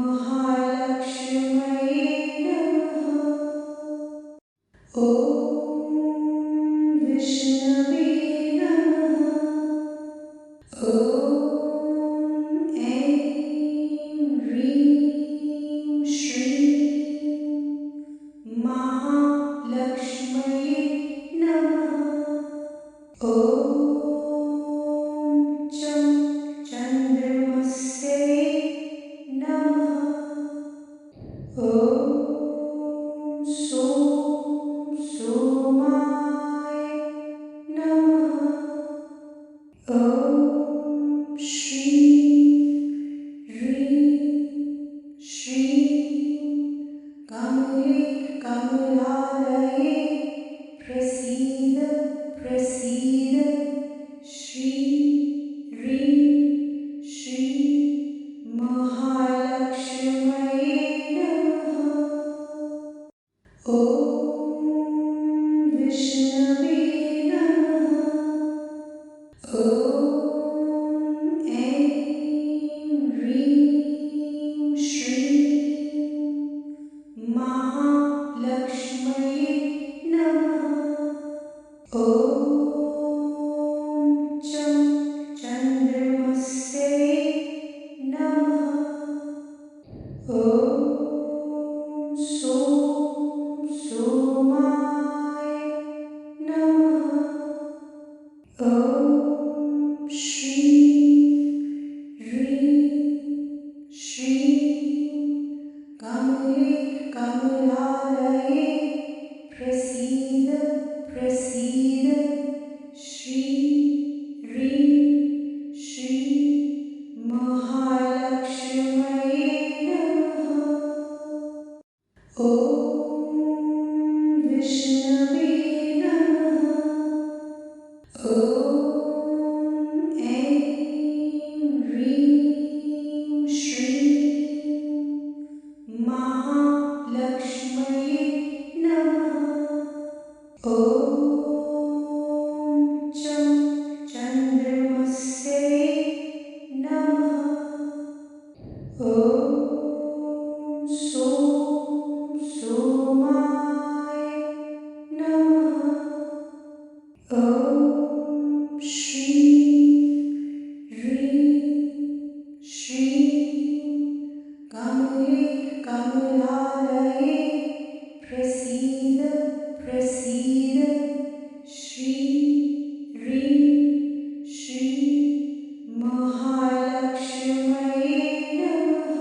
महालक्ष्म्यै नमः। ॐ विष्णवे नमः। ॐ ऐं ह्रीं श्रीं महालक्ष्म्यै नमः। ॐ चं चन्द्रमस्यै नमः। ॐ सों सोमाय नमः। ॐ श्रीं ह्रीं श्रीं कमले कमलालये प्रसीद प्रसीद। श्रीं ह्रीं श्रीं महालक्ष्म्यै नमः। ॐ विष्णवे नमः। ॐ ऐं ह्रीं श्रीं महालक्ष्म्यै नमः। ॐ चं चन्द्रमस्यै नमः। ॐ सों सोमाय नमः। ॐ श्रीं ह्रीं श्रीं कमले कमलालये प्रसीद प्रसीद। श्रीं ह्रीं श्रीं महालक्ष्म्यै नमः। ॐ विष्णवे नमः। ॐ ऐं ह्रीं श्रीं महालक्ष्म्यै नमः। ॐ चं चन्द्रमस्यै नमः। ॐ सों सोमाय नमः। ॐ श्रीं ह्रीं श्रीं कमले कमलालये प्रसीद प्रसीद। श्रीं ह्रीं श्रीं महालक्ष्म्यै नमः।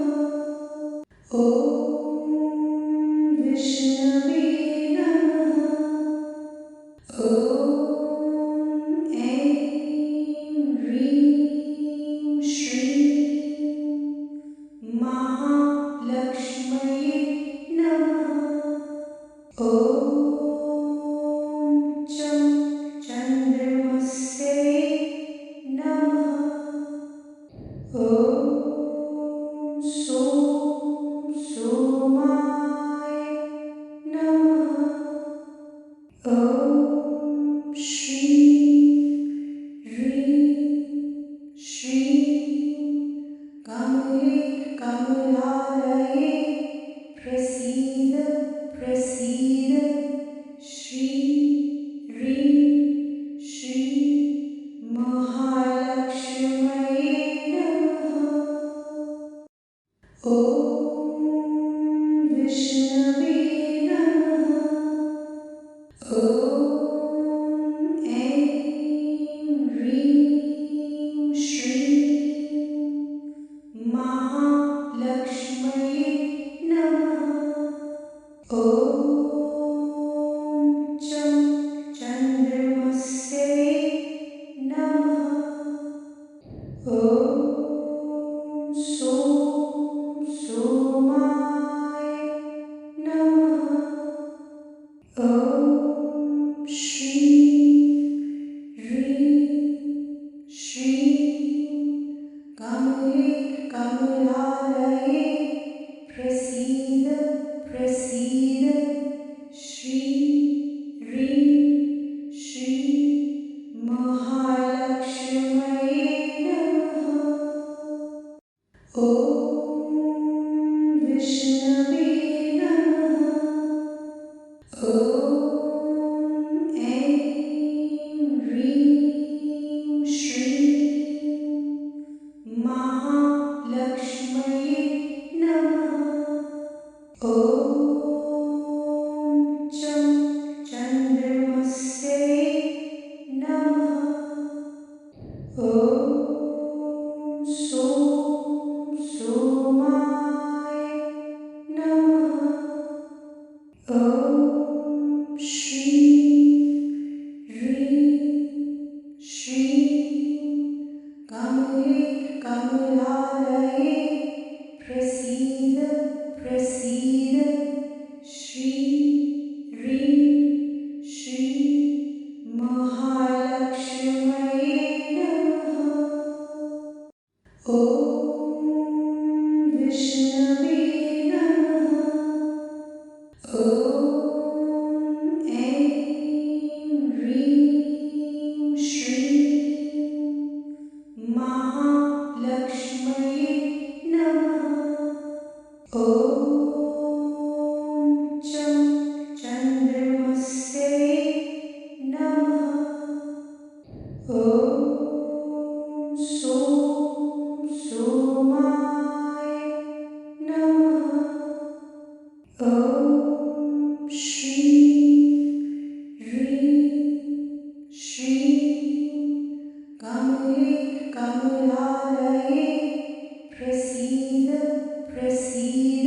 ॐ विष्णवे नमः। ॐ ऐं ह्रीं श्रीं महालक्ष्म्यै नमः। ॐ चं चन्द्रमस्यै नमः। ॐ सों सोमाय नमः। ॐ श्रीं ह्रीं श्रीं कमले कमलालये प्रसीद प्रसीद। श्रीं ह्रीं श्रीं महालक्ष्म्यै नमः। ॐ विष्णवे नमः। ॐ ऐं ह्रीं श्रीं महालक्ष्म्यै नमः। ॐ चं चन्द्रमस्यै नमः। ॐ सों सोमाय चं चन्द्रमस्यै नमः। सोम सोमाय नमः। श्रीं श्रीं कमले कमलालये प्रसीद प्रसीद। ह्रीं श्रीं महालक्ष्म्यै नमः। ॐ विष्णवे नमः। ॐ ऐं ह्रीं श्रीं महालक्ष्म्यै नमः। ॐ चं चन्द्रमस्यै नमः। सोम सोमाय नमः। श्रीं श्रीं कमले कमलालये प्रसीद प्रसीद।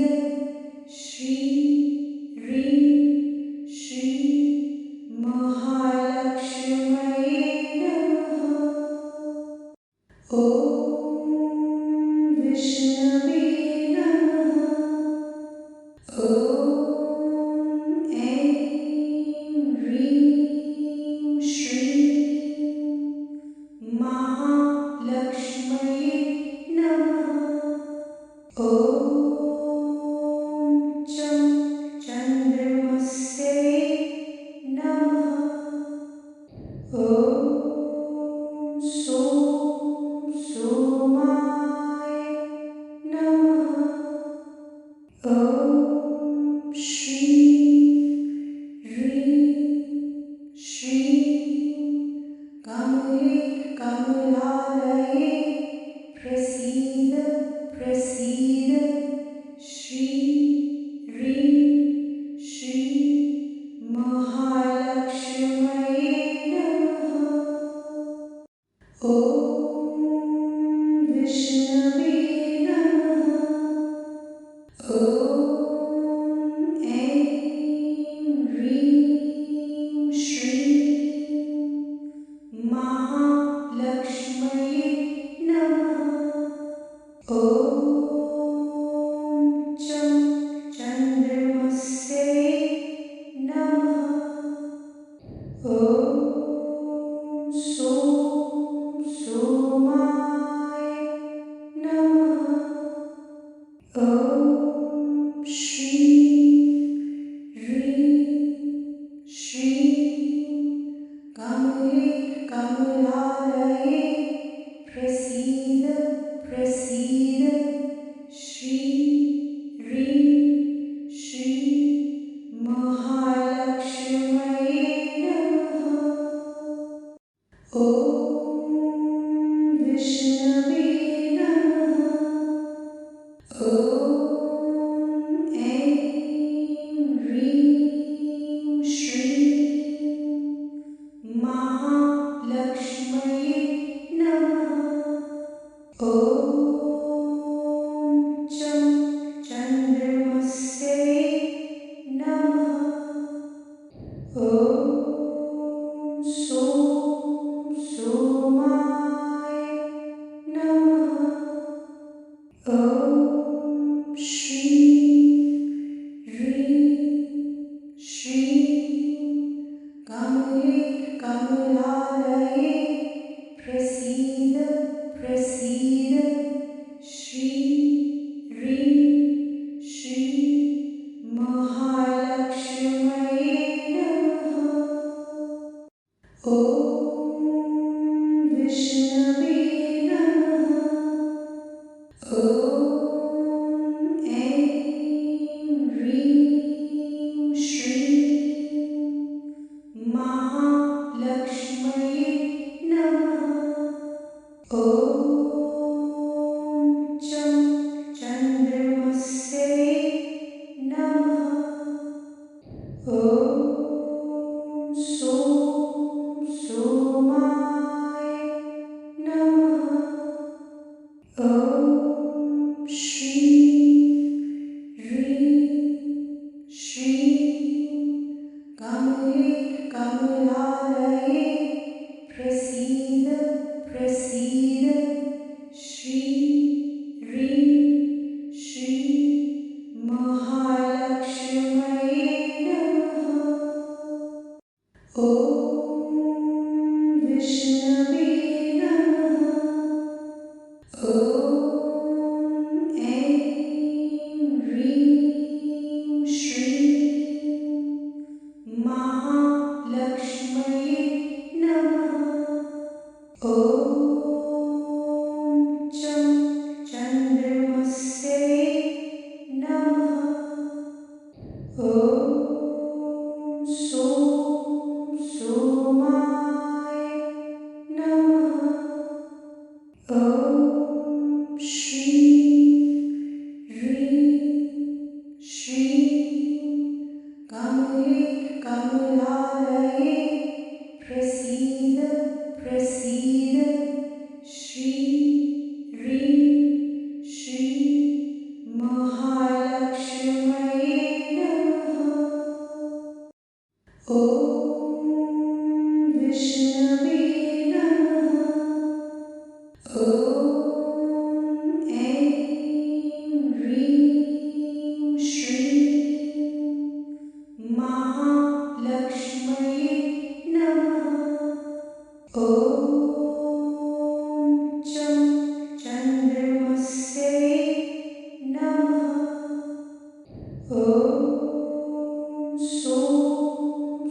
ॐ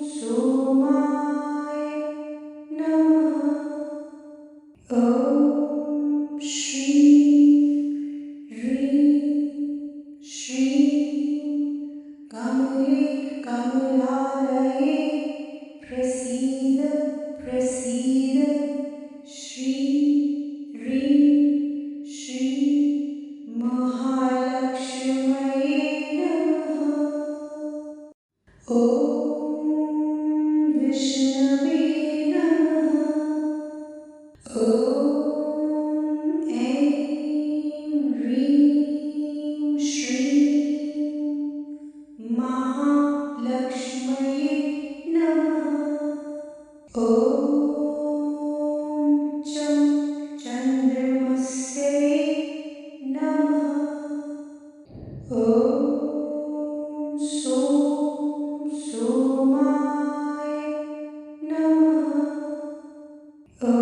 सोमाय नमः। ॐ श्रीं कमले कमलालये प्रसीद प्रसीद। श्री महालक्ष्मये नमः। ॐ विष्णवे नमः। ॐ ऐं ह्रीं श्रीं महालक्ष्मये नमः। ॐ चन्द्रमस्यै नमः। ॐ सोमाय नमः। ॐ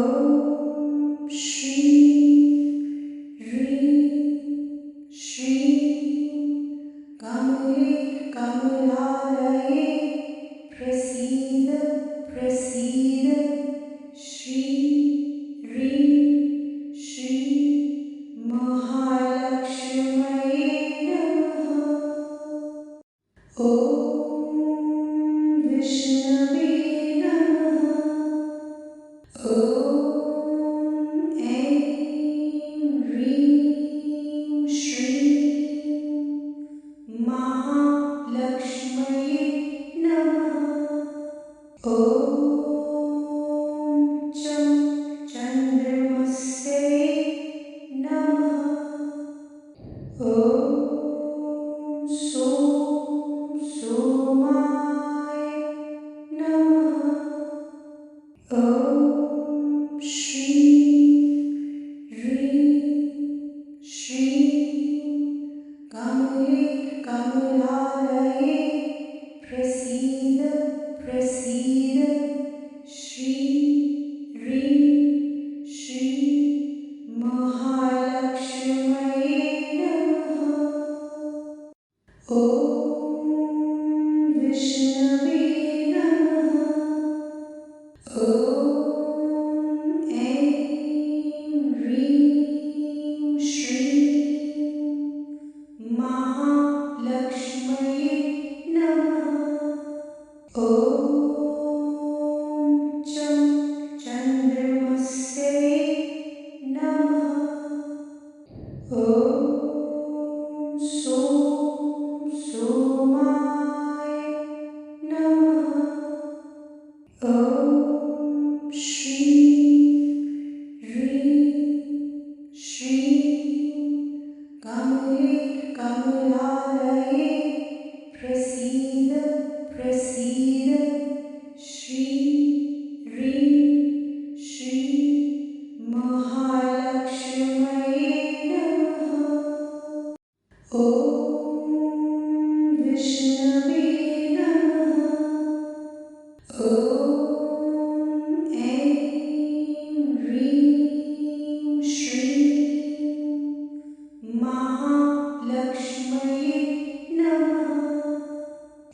श्रीं कमले कमलालये प्रसीद प्रसीद। श्री महालक्ष्मये नमः। ॐ विष्णवे नमः। ॐ ऐं ह्रीं श्रीं महालक्ष्मये नमः। ॐ चन्द्रमस्यै नमः। ॐ सोमाय नमः। ॐ श्रीं कमले कमलालये प्रसीद प्रसीद। श्री महालक्ष्मये नमः। ॐ विष्णवे नमः। ॐ ऐं ह्रीं श्रीं महालक्ष्मये नमः। ॐ चन्द्रमस्यै नमः। ॐ सोमाय नमः। ॐ श्रीं कमले कमलालये प्रसीद प्रसीद। श्री महालक्ष्मये नमः। ॐ विष्णवे नमः। ॐ ऐं ह्रीं श्रीं महालक्ष्मये नमः।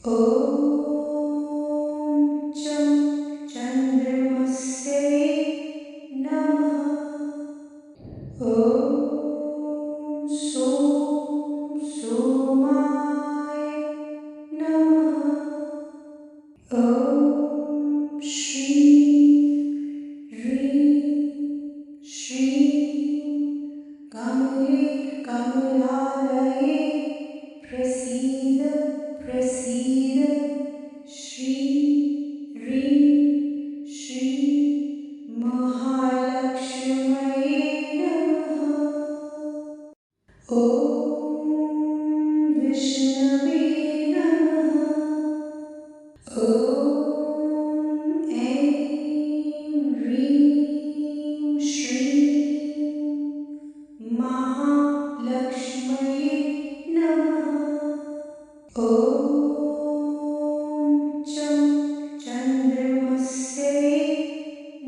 ॐ चन्द्रमस्यै नमः। ॐ सोमाय नमः। ॐ श्रीं कमले कमलालये प्रसीद प्रसीद। श्री महालक्ष्मये नमः। ॐ विष्णवे नमः। ॐ ऐं ह्रीं श्रीं महालक्ष्मये नमः। ॐ चन्द्रमस्यै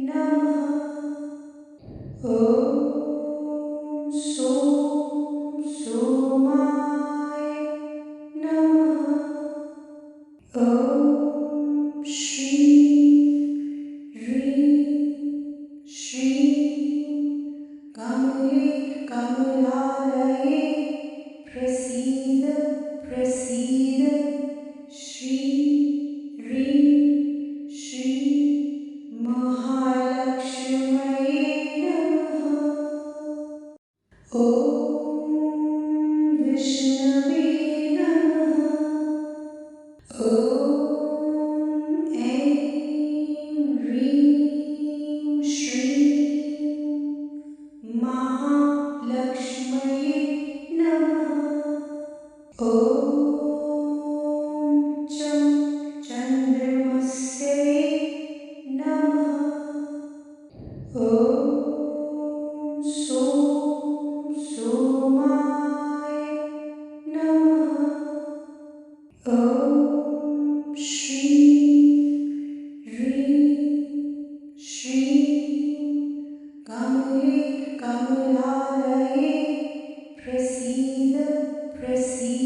नमः। ॐ सोमाय नमः। ॐ चं चन्द्रमस्यै नमः। ॐ सों सोमाय नमः। ॐ श्रीं श्रीं कमले कमलालये प्रसीद प्रसीद।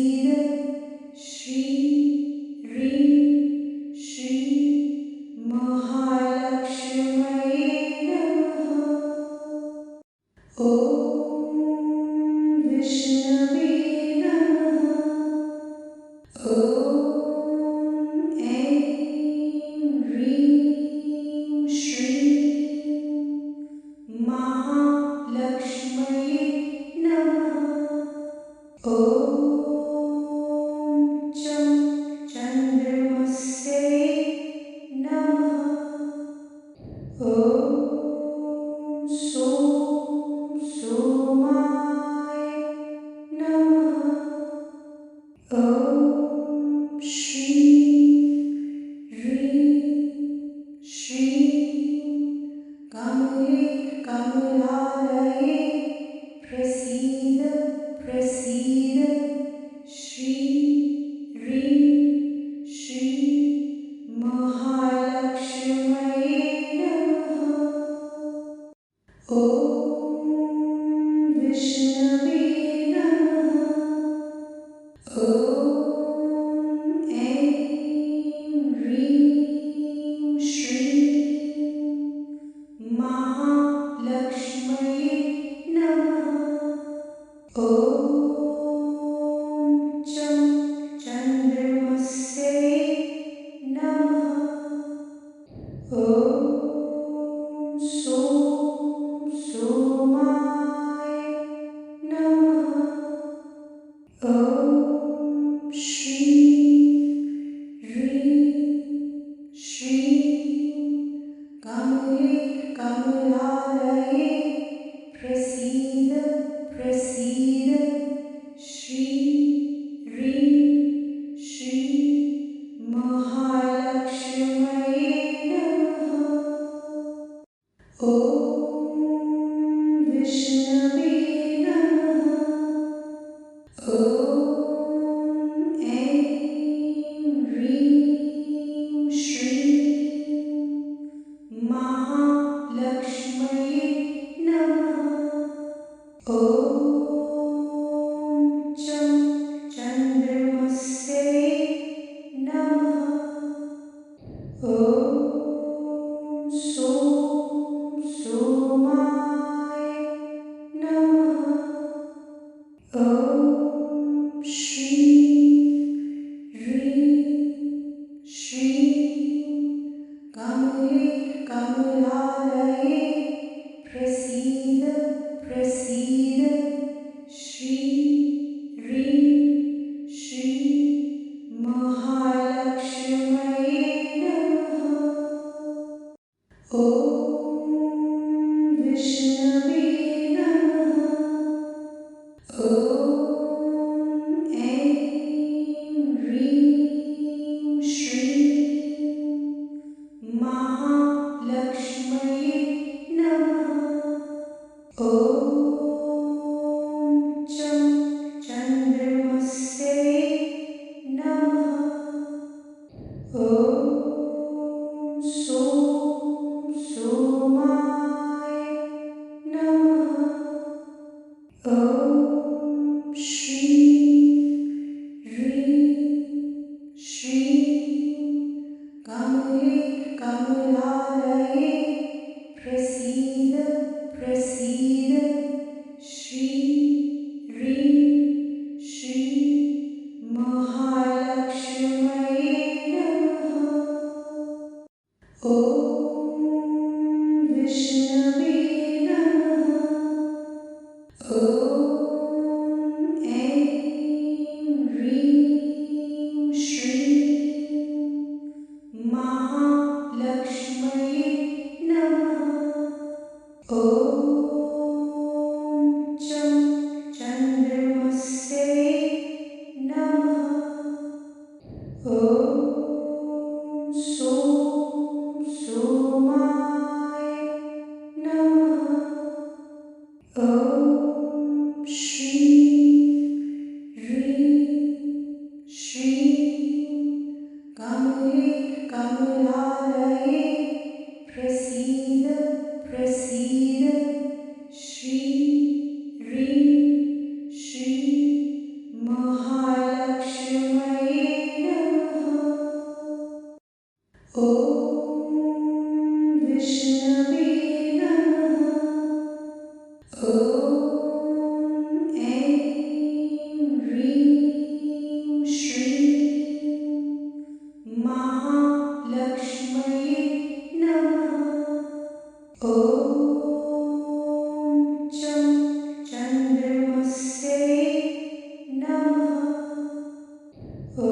ॐ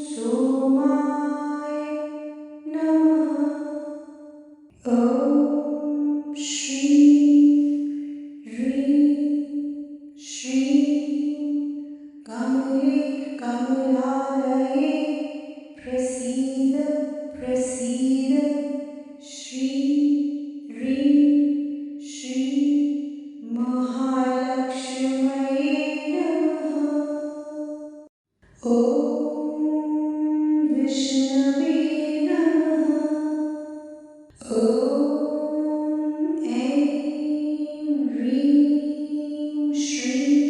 सोमाय नमः। ॐ श्रीं कमलालये प्रसीद प्रसीद। श्री महालक्ष्मये नमः। ॐ विष्णवे नमः। ॐ ऐं ह्रीं श्रीं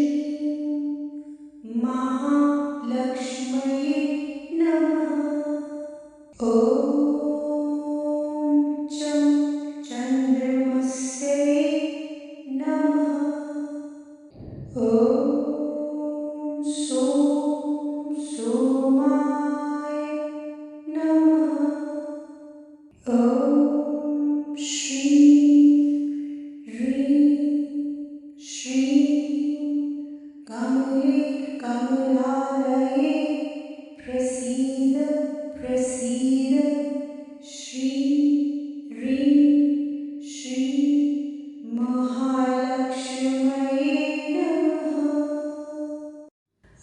महालक्ष्मये नमः। ॐ चन्द्रमस्यै नमः। ॐ सोमाय नमः। ॐ श्रीं कमलालये प्रसीद प्रसीद। श्री महालक्ष्मये नमः।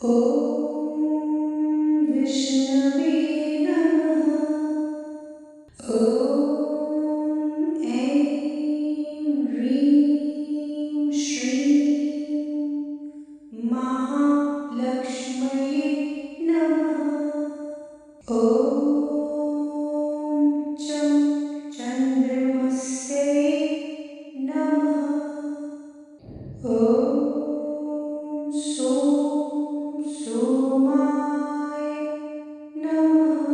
ॐ विष्णवे नमः। ॐ ऐं ह्रीं श्रीं महालक्ष्मये नमः। ॐ चन्द्रमस्यै नमः। ॐ सोमाय नमः।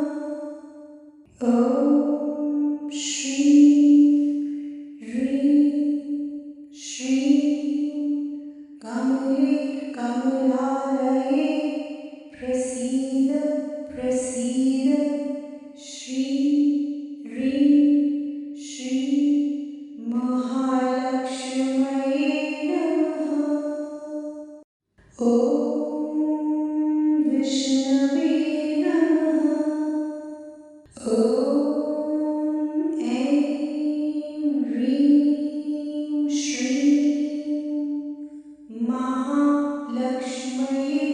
ॐ श्रीं कमलालये प्रसीद प्रसीद। श्री महालक्ष्मये नमः। ॐ विष्णवे नमः। ॐ ऐं ह्रीं श्रीं महालक्ष्मये